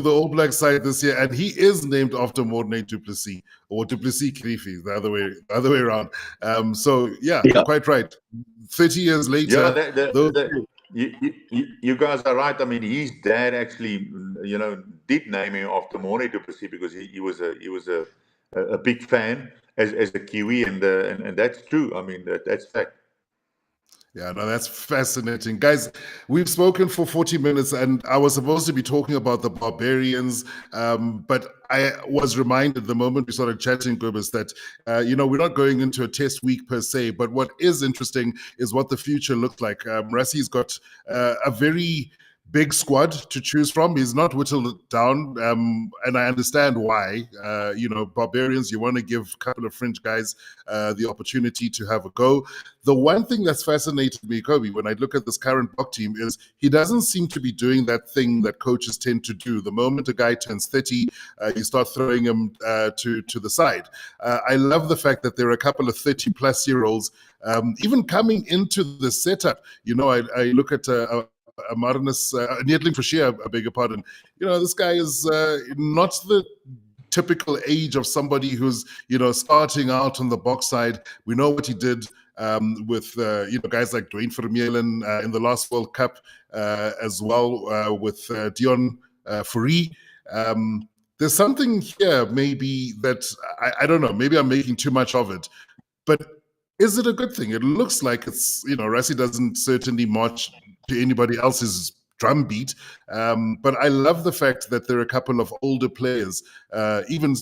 the All Black side this year, and he is named after Morne du Plessis, or du Plessis Kerifi, the other way around. So yeah, quite right. 30 years later, you guys are right. I mean, his dad actually, did name him after Morne du Plessis because he was a big fan as a Kiwi, and that's true. I mean, that's fact. Yeah, no, that's fascinating. Guys, we've spoken for 40 minutes, and I was supposed to be talking about the Barbarians, but I was reminded the moment we started chatting, Kobus, that, we're not going into a test week per se, but what is interesting is what the future looks like. Rassie's got a very big squad to choose from. He's not whittled down, and I understand why. Barbarians, you want to give a couple of French guys the opportunity to have a go. The one thing that's fascinated me, Kobe, when I look at this current Bok team is he doesn't seem to be doing that thing that coaches tend to do. The moment a guy turns 30, you start throwing him to the side. I love the fact that there are a couple of 30-plus-year-olds even coming into the setup. I look at Marnus Needling for Shea, I beg your pardon. This guy is not the typical age of somebody who's starting out on the box side. We know what he did with guys like Dwayne Vermeulen in the last World Cup as well with Dion Fourie. There's something here maybe that I don't know. Maybe I'm making too much of it, but Is it a good thing? It looks like it's, Rassie doesn't certainly march to anybody else's drumbeat. But I love the fact that there are a couple of older players, even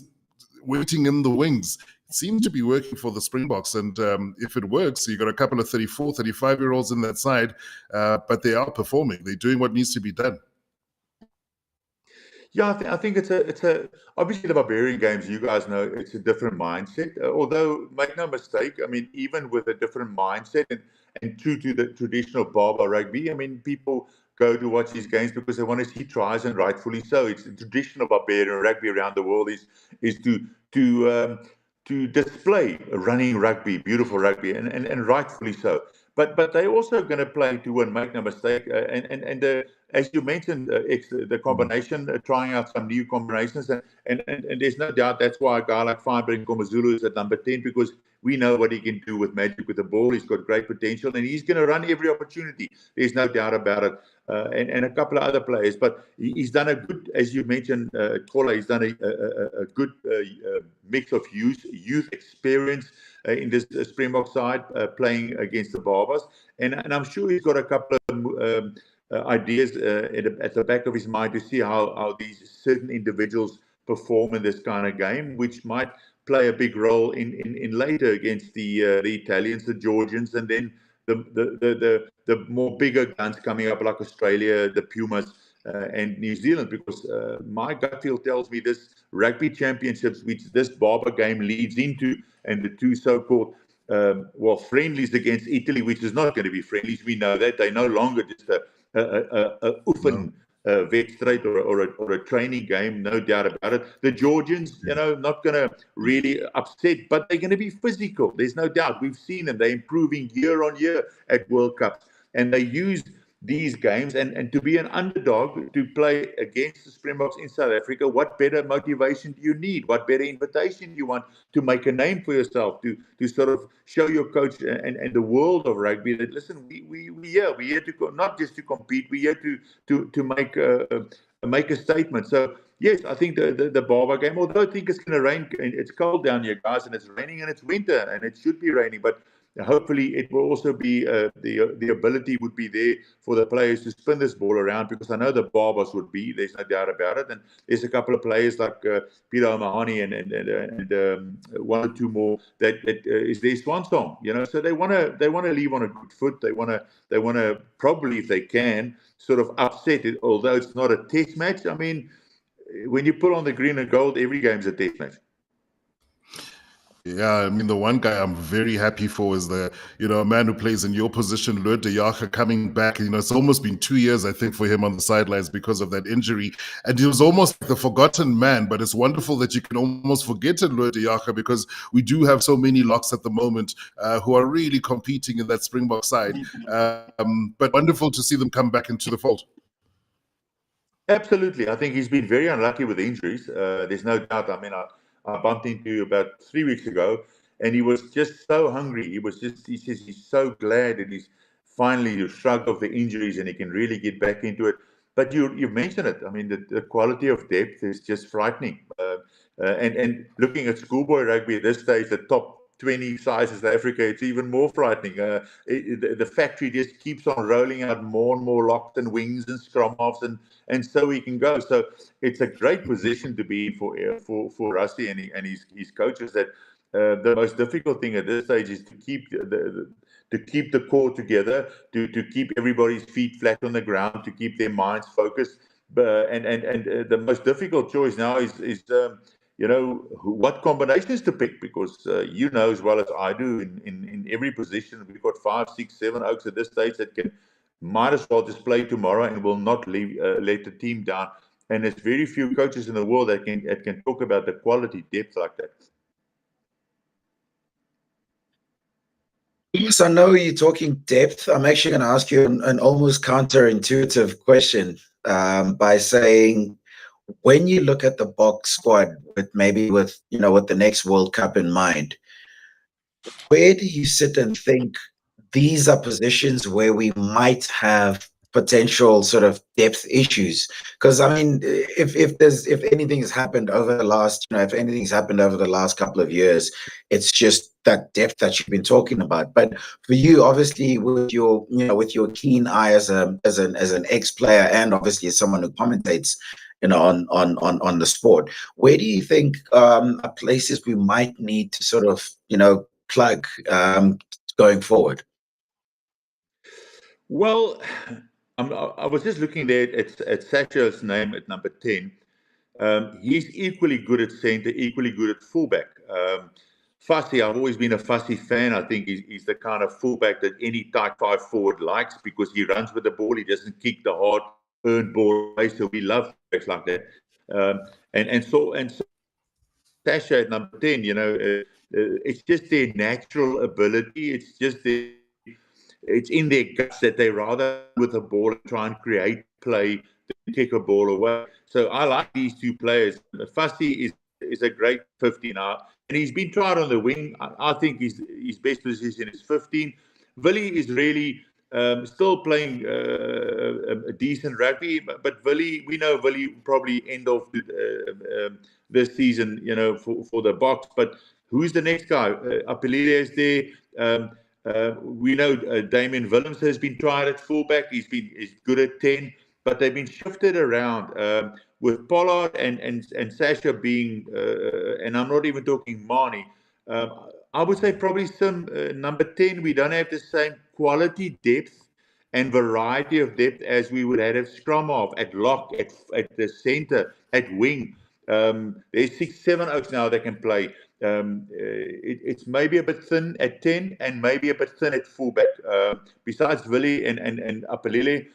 waiting in the wings. It seems to be working for the Springboks. And if it works, you've got a couple of 34, 35-year-olds in that side, but they are performing. They're doing what needs to be done. Yeah, I think it's a obviously the Barbarian games. You guys know it's a different mindset. Although, make no mistake, I mean, even with a different mindset and true to the traditional Barber rugby, I mean, people go to watch these games because they want to see tries, and rightfully so. It's the traditional Barbarian rugby around the world is to display running rugby, beautiful rugby, and rightfully so. But they're also going to play to win. Make no mistake. As you mentioned, the combination, trying out some new combinations, and there's no doubt that's why a guy like Feinberg Komazulu is at number 10, because we know what he can do with magic with the ball. He's got great potential, and he's going to run every opportunity. There's no doubt about it. And a couple of other players, but he's done a good, as you mentioned, Xola, he's done a good mix of youth experience in this Springbok side, playing against the Barbers, and I'm sure he's got a couple of ideas at the back of his mind to see how these certain individuals perform in this kind of game, which might play a big role in later against the Italians, the Georgians, and then the more bigger guns coming up like Australia, the Pumas, and New Zealand, because my gut feel tells me this rugby championships, which this Barber game leads into, and the two so-called friendlies against Italy, which is not going to be friendlies. We know that they're no longer just a oefen wedstrijd or a training game, no doubt about it. The Georgians, not going to really upset, but they're going to be physical. There's no doubt. We've seen them. They're improving year on year at World Cups, and they use these games and to be an underdog, to play against the Springboks in South Africa. What better motivation do you need? What better invitation do you want to make a name for yourself, to sort of show your coach and the world of rugby that, listen, we're here to not just to compete, we're here to make a statement. So yes, I think the Barber game, although I think it's going to rain, it's cold down here, guys, and it's raining and it's winter and it should be raining, but hopefully it will also be the ability would be there for the players to spin this ball around, because I know the Barbers would be, there's no doubt about it. And there's a couple of players like Peter O'Mahony and one or two more that is their swan song, so they want to leave on a good foot. They want to probably, if they can, sort of upset it, although it's not a test match. I mean, when you put on the green and gold, every game's a test match. Yeah, I mean, the one guy I'm very happy for is a man who plays in your position, Lood de Jager, coming back. It's almost been 2 years, I think, for him on the sidelines because of that injury. And he was almost like the forgotten man, but it's wonderful that you can almost forget Lood de Jager, because we do have so many locks at the moment who are really competing in that Springbok side. But wonderful to see them come back into the fold. Absolutely. I think he's been very unlucky with injuries. There's no doubt. I mean, I bumped into about 3 weeks ago, and he was just so hungry. He says he's so glad that he's finally shrugged off the injuries and he can really get back into it. But you've mentioned it. I mean, the quality of depth is just frightening. And looking at schoolboy rugby at this stage, the top 20 sizes of Africa, it's even more frightening. The factory just keeps on rolling out more and more locks and wings and scrum halves, and so he can go. So it's a great position to be in for Rassie and his coaches. That the most difficult thing at this stage is to keep the core together, to keep everybody's feet flat on the ground, to keep their minds focused. And the most difficult choice now is what combinations to pick, because as well as I do, in every position we've got 5, 6, 7 oaks at this stage that might as well just play tomorrow and will not let the team down. And there's very few coaches in the world that can talk about the quality depth like that. Yes, I know you're talking depth. I'm actually going to ask you an almost counterintuitive question by saying, when you look at the Boks squad, with the next World Cup in mind, where do you sit and think these are positions where we might have potential sort of depth issues? Because I mean, if anything's happened over the last, if anything's happened over the last couple of years, it's just that depth that you've been talking about. But for you, obviously, with your keen eye as an ex-player, and obviously as someone who commentates, on the sport, where do you think are places we might need to sort of plug going forward? Well, I was just looking there at Sasha's name at number 10. He's equally good at centre, equally good at fullback. Fussy, I've always been a Fussy fan. I think he's the kind of fullback that any type 5 forward likes, because he runs with the ball. He doesn't kick the hard earned ball away. So we love fullbacks like that. And so Sasha at number 10, it's just their natural ability. It's just it's in their guts that they rather with the ball and try and create play than kick a ball away. So I like these two players. Fussy is a great 15 now, and he's been tried on the wing. I think his best position is 15. Willie is really still playing a decent rugby, but we know Willie probably end off this season, for the Boks. But who's the next guy? Apelile is there. We know Damien Willems has been tried at fullback. He's good at 10, but they've been shifted around with Pollard and Sasha being, and I'm not even talking Mani. I would say probably some number 10. We don't have the same quality depth and variety of depth as we would have at scrum half, at lock, at the centre, at wing. There's 6, 7 oaks now that can play. It's maybe a bit thin at 10 and maybe a bit thin at fullback. Besides Willie and Apelile,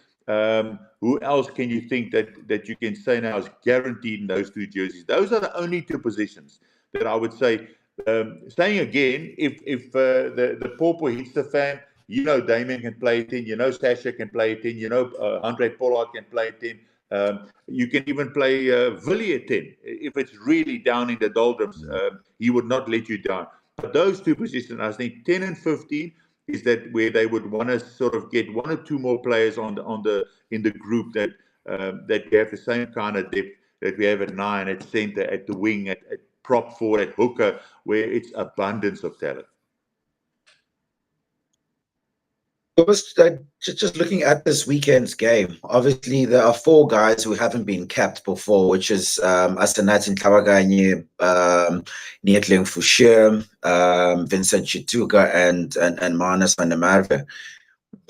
who else can you think that you can say now is guaranteed in those two jerseys? Those are the only two positions that I would say. Saying again, if the pawpaw hits the fan, Damien can play 10, Sasha can play 10, Andre Pollard can play 10. You can even play Willie at 10. If it's really down in the doldrums, he would not let you down. But those two positions, I think 10 and 15 is that where they would want to sort of get 1 or 2 more players in the group that we have the same kind of depth that we have at 9, at centre, at the wing, at prop forward, at hooker, where it's abundance of talent. Just looking at this weekend's game, obviously there are 4 guys who haven't been capped before, which is Asenathi Ntlabakanye, Neetling Fouché, Vincent Chituka, and Manus van der Merwe.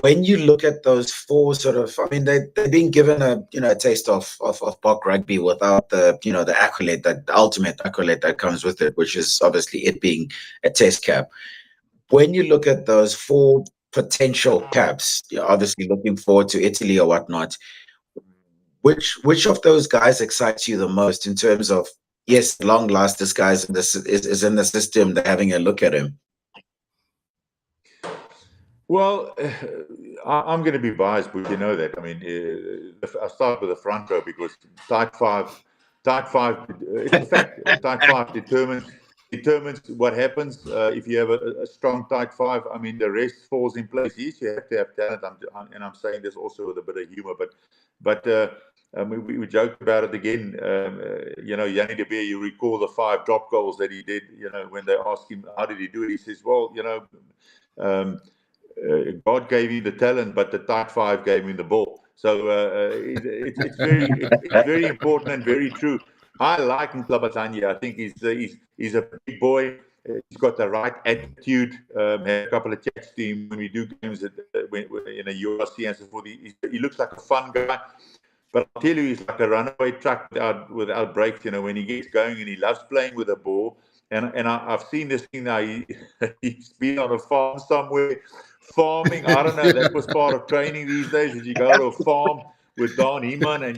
When you look at those 4 sort of, I mean, they're being given a taste of Bok rugby without the accolade, the ultimate accolade that comes with it, which is obviously it being a test cap. When you look at those 4 potential caps, you're obviously looking forward to Italy or whatnot, which of those guys excites you the most in terms of, yes, long last, this guy is in the system, they're having a look at him? Well, I'm going to be biased, but you know that. I mean, I'll start with the front row, because tight five, it's a fact. Tight 5 determines what happens if you have a strong tight 5. I mean, the rest falls in place. Yes, you have to have talent, and I'm saying this also with a bit of humor. But we joked about it again. Yanni de Beer, you recall the 5 drop goals that he did. When they asked him how did he do it, he says, "Well, God gave him the talent, but the tight 5 gave him the ball." So it's very important and very true. I like Ntlabakanye. I think he's a big boy. He's got the right attitude. Had a couple of chats to him when we do games in a URC and so forth. He looks like a fun guy. But I'll tell you, he's like a runaway truck without brakes. When he gets going, and he loves playing with the ball. And I've seen this thing now. He's been on a farm somewhere, farming. I don't know. That was part of training these days. Did you go to a farm with Don Heeman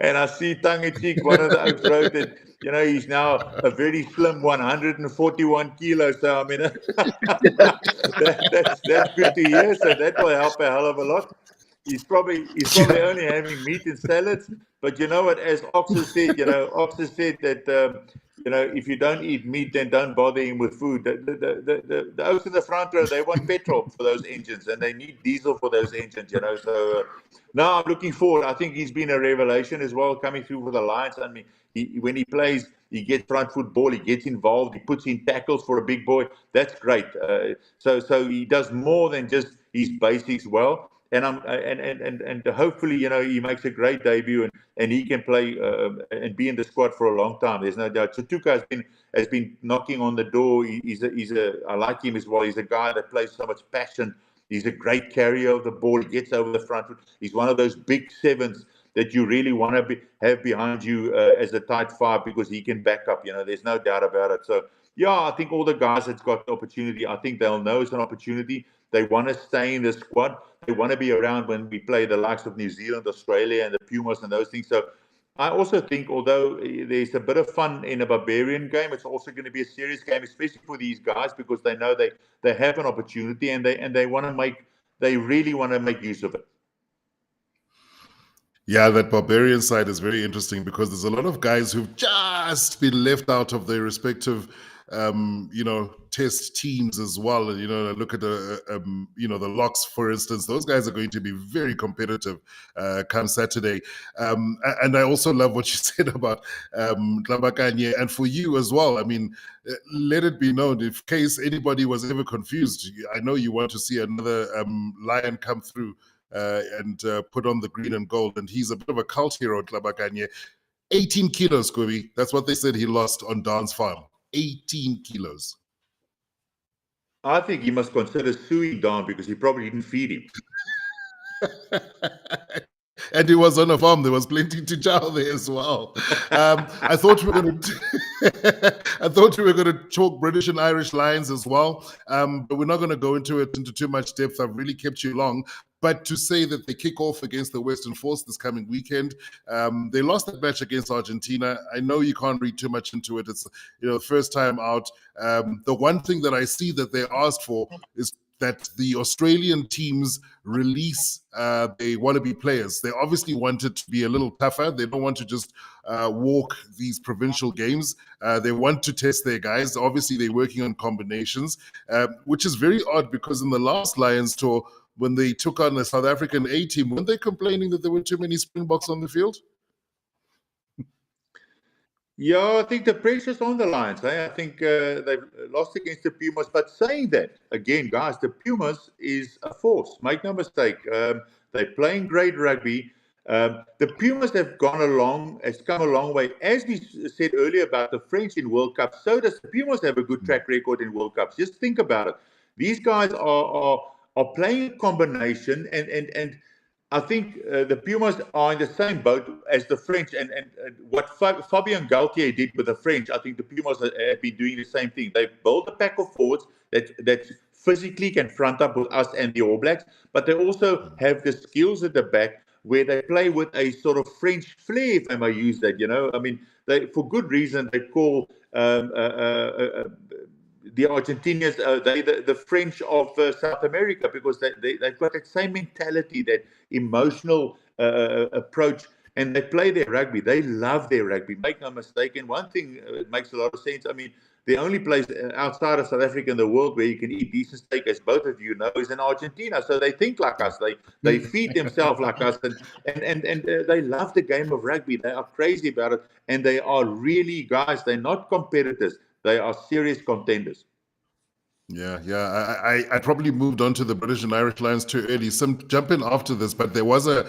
and I see Tangetik, one of the Oaks, wrote that, he's now a very slim 141 kilos. So, I mean, that's good to hear. So that will help a hell of a lot. He's probably only having meat and salads. But you know what? As Ox has said, Ox has said that if you don't eat meat, then don't bother him with food. The oaks in the front row, they want petrol for those engines, and they need diesel for those engines. So now I'm looking forward. I think he's been a revelation as well, coming through for the Lions. I mean, when he plays, he gets front foot ball, he gets involved, he puts in tackles for a big boy. That's great. So he does more than just his basics well. And hopefully, he makes a great debut and he can play and be in the squad for a long time. There's no doubt. Tutuka has been knocking on the door. I like him as well. He's a guy that plays so much passion. He's a great carrier of the ball. He gets over the front foot. He's one of those big sevens that you really want to have behind you as a tight five, because he can back up. There's no doubt about it. So yeah, I think all the guys that's got the opportunity, I think they'll know it's an opportunity. They want to stay in the squad. They want to be around when we play the likes of New Zealand, Australia, and the Pumas and those things. So I also think, although there's a bit of fun in a Barbarian game, it's also going to be a serious game, especially for these guys, because they know they have an opportunity and they really want to make use of it. Yeah, that Barbarian side is very interesting because there's a lot of guys who've just been left out of their respective, test teams as well. And, look at the Locks, for instance. Those guys are going to be very competitive come Saturday. And I also love what you said about Tlabakanye, and for you as well. I mean, let it be known, in case anybody was ever confused, I know you want to see another Lion come through and put on the green and gold. And he's a bit of a cult hero, Tlabakanye. 18 kilos, Kobus. That's what they said he lost on Dance Farm. 18 kilos. I think he must consider suing Don because he probably didn't feed him. And he was on a farm. There was plenty to chow there as well. I thought we were going to talk British and Irish Lions as well, but we're not going to go into too much depth. I've really kept you long. But to say that they kick off against the Western Force this coming weekend, they lost that match against Argentina. I know you can't read too much into it. It's the first time out. The one thing that I see that they asked for is that the Australian teams release they wannabe players. They obviously want it to be a little tougher. They don't want to just walk these provincial games. They want to test their guys. Obviously, they're working on combinations, which is very odd because in the last Lions tour, when they took on the South African A team, weren't they complaining that there were too many Springboks on the field? Yeah, I think the pressure's on the Lions. I think they've lost against the Pumas. But saying that, again, guys, the Pumas is a force. Make no mistake. They're playing great rugby. The Pumas have come a long way. As we said earlier about the French in World Cup, so does the Pumas have a good track record in World Cups. Just think about it. These guys are playing a combination, and I think the Pumas are in the same boat as the French, and what Fabien Galtier did with the French, I think the Pumas have been doing the same thing. They've built a pack of forwards that physically can front up with us and the All Blacks, but they also have the skills at the back where they play with a sort of French flair, if I may use that. I mean, for good reason, they call the Argentinians, the French of South America, because they've got that same mentality, that emotional approach, and they play their rugby. They love their rugby, make no mistake. And one thing makes a lot of sense. I mean, the only place outside of South Africa in the world where you can eat decent steak, as both of you know, is in Argentina. So they think like us. They feed themselves like us, and they love the game of rugby. They are crazy about it, and they are really, guys, they're not competitors. They are serious contenders. Yeah. I probably moved on to the British and Irish Lions too early. Some jump in after this, but there was a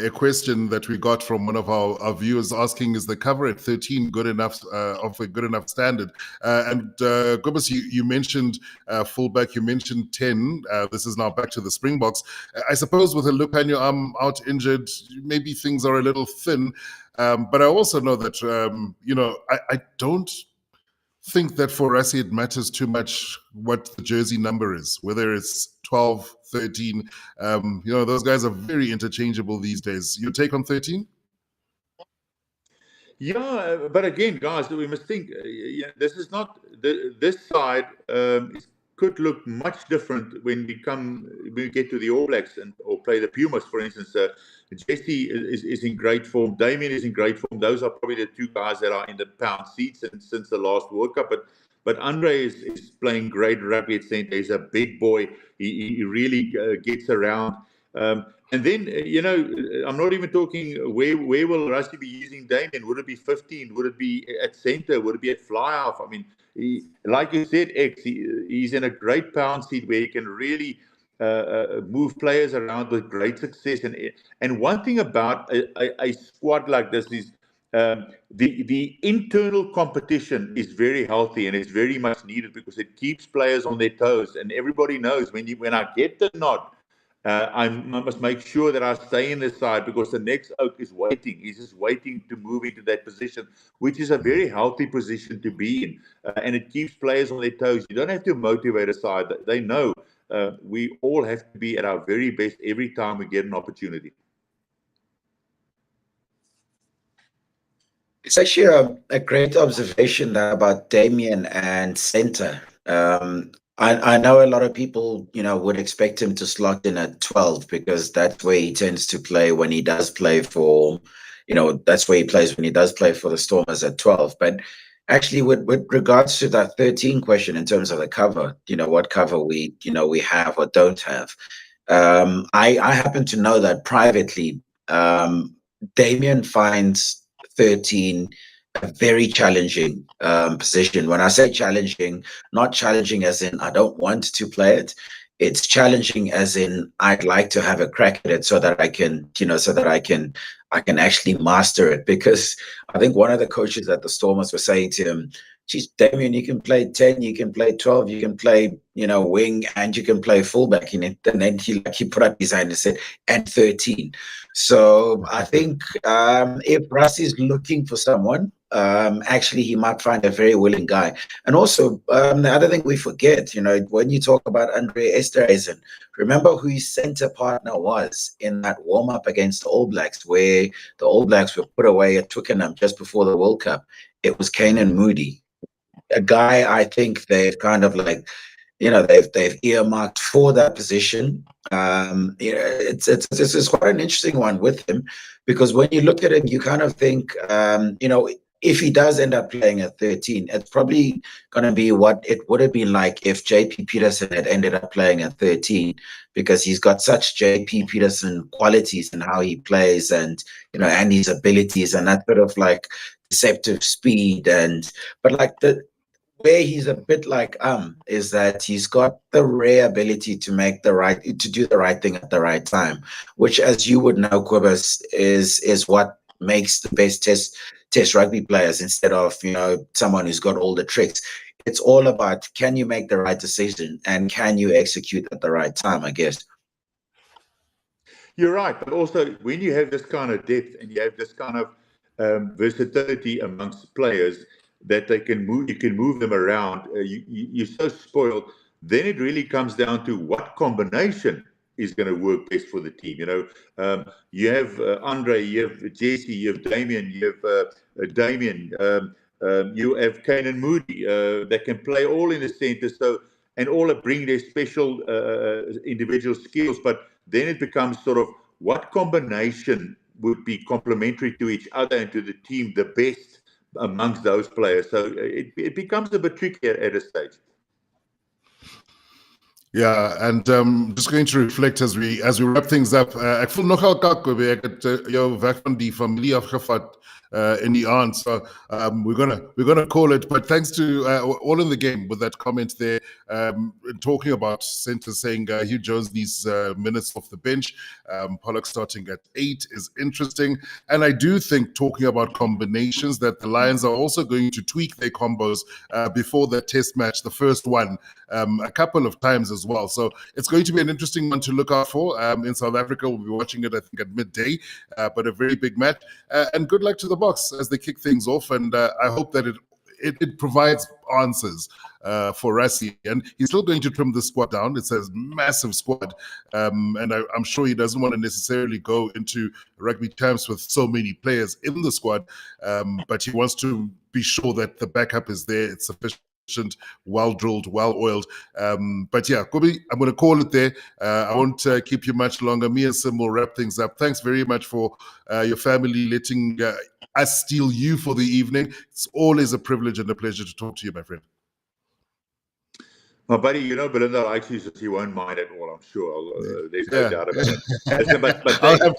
question that we got from one of our viewers asking, is the cover at 13 good enough, of a good enough standard? And Kobus, you mentioned fullback, you mentioned 10. This is now back to the Springboks. I suppose with a Lupano arm out injured, maybe things are a little thin. But I also know that, I don't think that for Rassie it matters too much what the jersey number is, whether it's 12, 13. Those guys are very interchangeable these days. Your take on 13? Yeah, but again, guys, we must think. This is not this side could look much different when we get to the All Blacks or play the Pumas, for instance. Jesse is in great form. Damien is in great form. Those are probably the two guys that are in the pound seats since the last World Cup. But Andre is playing great rugby at centre. He's a big boy. He really gets around. And then, I'm not even talking where will Rassie be using Damien? Would it be 15? Would it be at centre? Would it be at fly-half? I mean, like you said, he's in a great pound seat where he can really move players around with great success. And one thing about a squad like this is the internal competition is very healthy and it's very much needed because it keeps players on their toes. And everybody knows when I get the nod, I must make sure that I stay in the side because the next oak is waiting. He's just waiting to move into that position, which is a very healthy position to be in. And it keeps players on their toes. You don't have to motivate a side. They know we all have to be at our very best every time we get an opportunity. It's actually a great observation there about Damien and centre. I know a lot of people, would expect him to slot in at 12 because that's where he tends to play when he does play for, that's where he plays when he does play for the Stormers at 12. But actually, with regards to that 13 question in terms of the cover, what cover we have or don't have, I happen to know that privately, Damien finds 13 a very challenging position. When I say challenging, not challenging as in I don't want to play it. It's challenging as in I'd like to have a crack at it so that I can, I can actually master it. Because I think one of the coaches at the Stormers was saying to him, geez, Damien, you can play 10, you can play 12, you can play, wing, and you can play fullback in it. And then he put up his hand and said, and 13. So I think if Rassie is looking for someone, actually he might find a very willing guy. And also the other thing we forget, when you talk about Andre Esterhuizen, remember who his center partner was in that warm-up against the All Blacks, where the All Blacks were put away at Twickenham just before the World Cup. It was Keenan Moody, a guy I think they've kind of like, they've earmarked for that position. It's quite an interesting one with him, because when you look at him, you kind of think, if he does end up playing at 13, it's probably going to be what it would have been like if JP Peterson had ended up playing at 13, because he's got such JP Peterson qualities in how he plays and, and his abilities and that bit of like deceptive speed. But like where he's a bit like is that he's got the rare ability to do the right thing at the right time, which, as you would know, Kobus, is what makes the best test rugby players instead of someone who's got all the tricks. It's all about, can you make the right decision and can you execute at the right time, I guess. You're right, but also when you have this kind of depth and you have this kind of versatility amongst players that they can move, you can move them around. You're so spoiled. Then it really comes down to what combination is going to work best for the team. You have Andre, you have Jesse, you have Damien, you have Damien, you have Keenan Moody that can play all in the centre. So, and all bring their special individual skills. But then it becomes sort of what combination would be complementary to each other and to the team the best amongst those players. So it becomes a bit trickier at a stage. Yeah, and just going to reflect as we wrap things up. Ek voel nogal kak, Kobus. Ek het jou weg van die familie afgevat in die aand. So we're gonna call it. But thanks to all in the game with that comment there, talking about centre, saying Hugh Jones needs minutes off the bench. Pollock starting at 8 is interesting, and I do think, talking about combinations, that the Lions are also going to tweak their combos before the Test match, the first one, a couple of times as well. So it's going to be an interesting one to look out for. In South Africa, we'll be watching it, I think, at midday, but a very big match. And good luck to the Boks as they kick things off. And I hope that it provides answers for Rassie. And he's still going to trim the squad down. It's a massive squad. And I'm sure he doesn't want to necessarily go into rugby camps with so many players in the squad. But he wants to be sure that the backup is there. It's sufficient. efficient, well-drilled, well-oiled. But yeah, Kobe, I'm going to call it there. I won't keep you much longer. Me and Sim will wrap things up. Thanks very much for your family letting us steal you for the evening. It's always a privilege and a pleasure to talk to you, my friend. My buddy, you know, Belinda likes you, so she won't mind at all, I'm sure. There's no doubt about it. But I'll have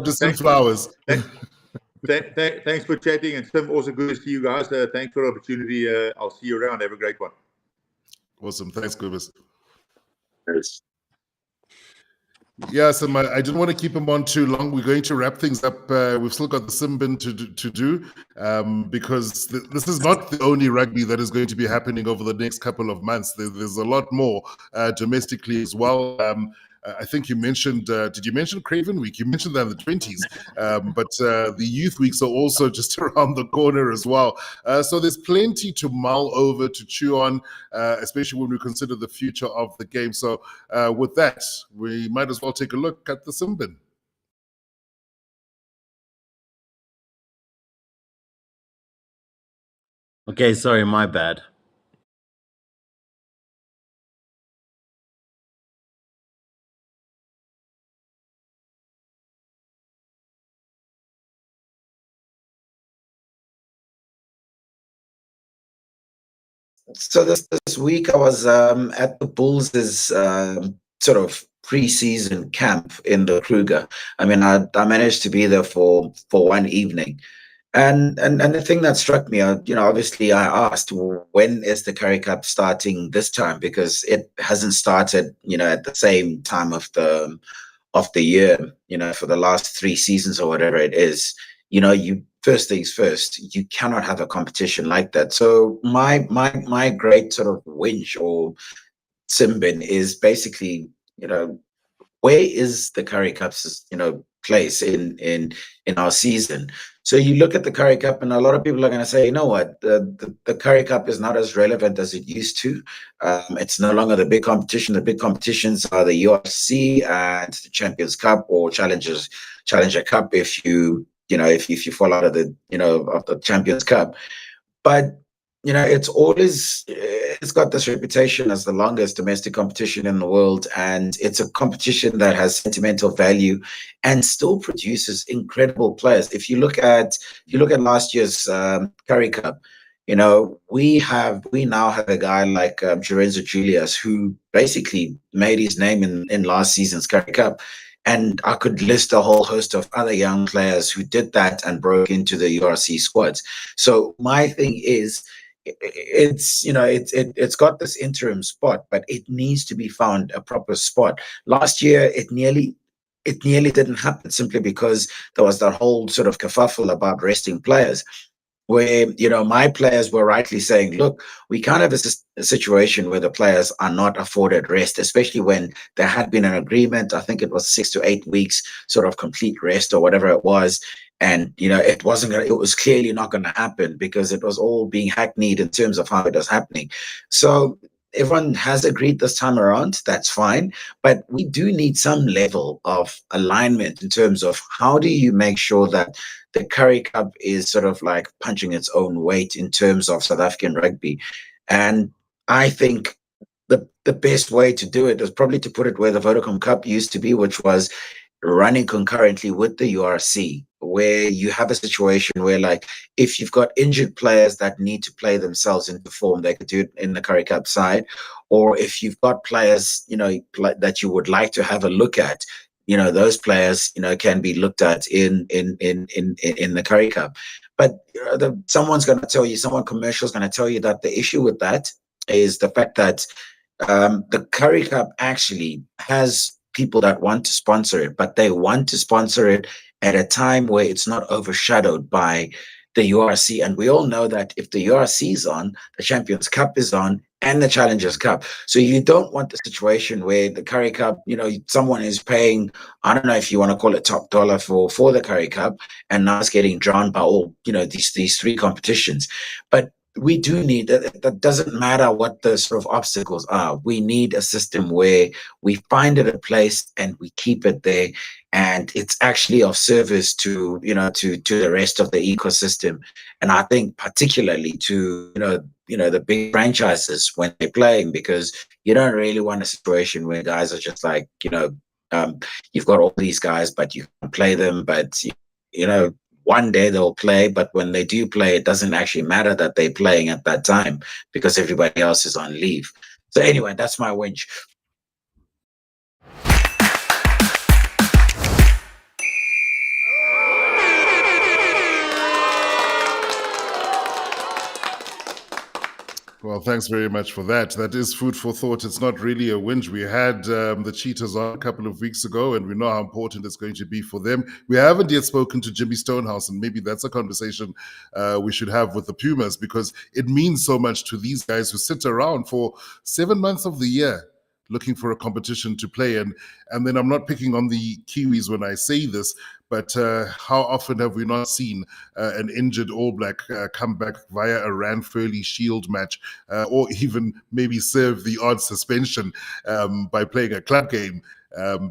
to send flowers. Thanks for chatting, and Sim, also good to see you guys. Thanks for the opportunity. I'll see you around. Have a great one. Awesome. Thanks, Kobus. Yes. Yeah, Sim, I didn't want to keep him on too long. We're going to wrap things up. We've still got the Sim bin to do because this is not the only rugby that is going to be happening over the next couple of months. There's a lot more domestically as well. I think you mentioned, did you mention Craven Week? You mentioned that in the 20s, but the Youth Weeks are also just around the corner as well. So there's plenty to mull over, to chew on, especially when we consider the future of the game. So with that, we might as well take a look at the Simbin. Okay, sorry, my bad. So this week I was at the Bulls' sort of pre-season camp in the Kruger. I mean, I managed to be there for one evening, and the thing that struck me, obviously I asked, well, when is the Currie Cup starting this time, because it hasn't started, at the same time of the year, for the last 3 seasons or whatever it is. You first things first, you cannot have a competition like that. So my great sort of winch or simbin is basically, where is the Currie Cup's, place in our season? So you look at the Currie Cup, and a lot of people are going to say, you know what, the Currie Cup is not as relevant as it used to. It's no longer the big competition. The big competitions are the URC and the Champions Cup or Challenger Cup if you fall out of the Champions Cup. But it's got this reputation as the longest domestic competition in the world, and it's a competition that has sentimental value and still produces incredible players. If you look at last year's Currie Cup, we now have a guy like Lorenzo Julius, who basically made his name in last season's Currie Cup. And I could list a whole host of other young players who did that and broke into the URC squads. So my thing is, it's got this interim spot, but it needs to be found a proper spot. Last year, it nearly didn't happen, simply because there was that whole sort of kerfuffle about resting players, where my players were rightly saying, look, we can't have a situation where the players are not afforded rest, especially when there had been an agreement. I think it was 6 to 8 weeks sort of complete rest or whatever it was. And it was clearly not going to happen, because it was all being hackneyed in terms of how it was happening. So everyone has agreed this time around. That's fine. But we do need some level of alignment in terms of how do you make sure that the Currie Cup is sort of like punching its own weight in terms of South African rugby. And I think the best way to do it is probably to put it where the Vodacom Cup used to be, which was running concurrently with the URC, where you have a situation where, like, if you've got injured players that need to play themselves into form, they could do it in the Currie Cup side. Or if you've got players, that you would like to have a look at, those players, can be looked at in the Currie Cup. But someone commercial is going to tell you that the issue with that is the fact that the Currie Cup actually has people that want to sponsor it, but they want to sponsor it at a time where it's not overshadowed by the URC. And we all know that if the URC is on, the Champions Cup is on, and the Challengers Cup. So you don't want the situation where the Currie Cup, someone is paying, I don't know if you want to call it top dollar for the Currie Cup, and now it's getting drowned by all, these 3 competitions. But we do need that doesn't matter what the sort of obstacles are. We need a system where we find it a place and we keep it there, and it's actually of service to the rest of the ecosystem. And I think particularly to the big franchises when they're playing, because you don't really want a situation where guys are just like, you've got all these guys, but you can play them, but one day they'll play, but when they do play, it doesn't actually matter that they're playing at that time because everybody else is on leave. So anyway, that's my winch. Well, thanks very much for that. That is food for thought. It's not really a whinge. We had the Cheetahs on a couple of weeks ago, and we know how important it's going to be for them. We haven't yet spoken to Jimmy Stonehouse, and maybe that's a conversation we should have with the Pumas, because it means so much to these guys who sit around for 7 months of the year looking for a competition to play. And then I'm not picking on the Kiwis when I say this, but how often have we not seen an injured All Black come back via a Ranfurly Shield match, or even maybe serve the odd suspension by playing a club game,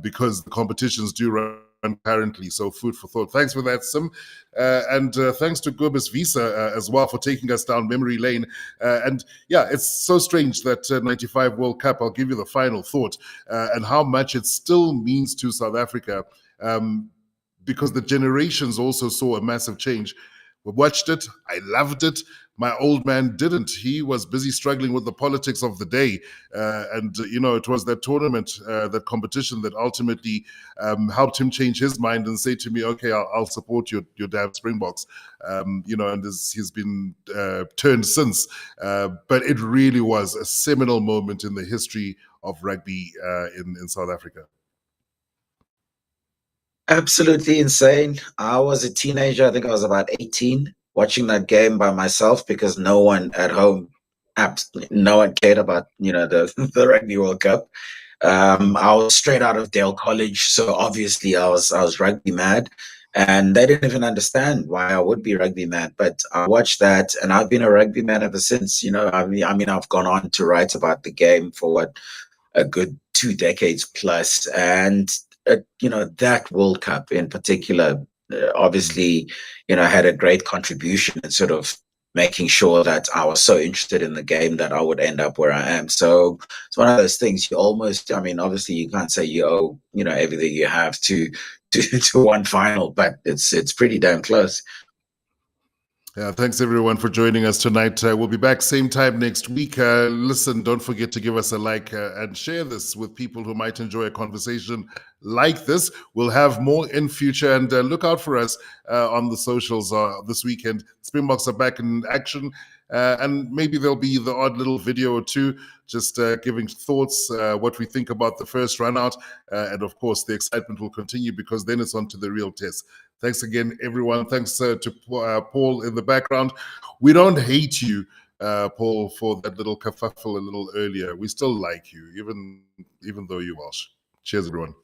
because the competitions do run currently. So food for thought. Thanks for that, Sim. And thanks to Kobus Wiese as well for taking us down memory lane. And yeah, it's so strange that 95 World Cup, I'll give you the final thought, and how much it still means to South Africa, because the generations also saw a massive change. We watched it. I loved it. My old man didn't. He was busy struggling with the politics of the day. And it was that tournament, that competition that ultimately helped him change his mind and say to me, okay, I'll support your damn Springboks. And he's been turned since. But it really was a seminal moment in the history of rugby in South Africa. Absolutely insane. I was a teenager. I think I was about 18, watching that game by myself because no one at home, absolutely no one cared about, the Rugby World Cup. I was straight out of Dale College, so obviously I was rugby mad, and they didn't even understand why I would be rugby mad. But I watched that, and I've been a rugby man ever since. I've gone on to write about the game for a good 2 decades plus, and that World Cup in particular, obviously, had a great contribution in sort of making sure that I was so interested in the game that I would end up where I am. So it's one of those things you almost, obviously you can't say you owe, everything you have to one final, but it's pretty damn close. Yeah, thanks everyone for joining us tonight. We'll be back same time next week. Listen, don't forget to give us a like and share this with people who might enjoy a conversation like this. We'll have more in future, and look out for us on the socials this weekend. Springboks are back in action, and maybe there'll be the odd little video or two just giving thoughts, what we think about the first run out, and of course the excitement will continue, because then it's on to the real test. Thanks again, everyone. Thanks to Paul in the background. We don't hate you, Paul, for that little kerfuffle a little earlier. We still like you, even though you're Welsh. Cheers, everyone.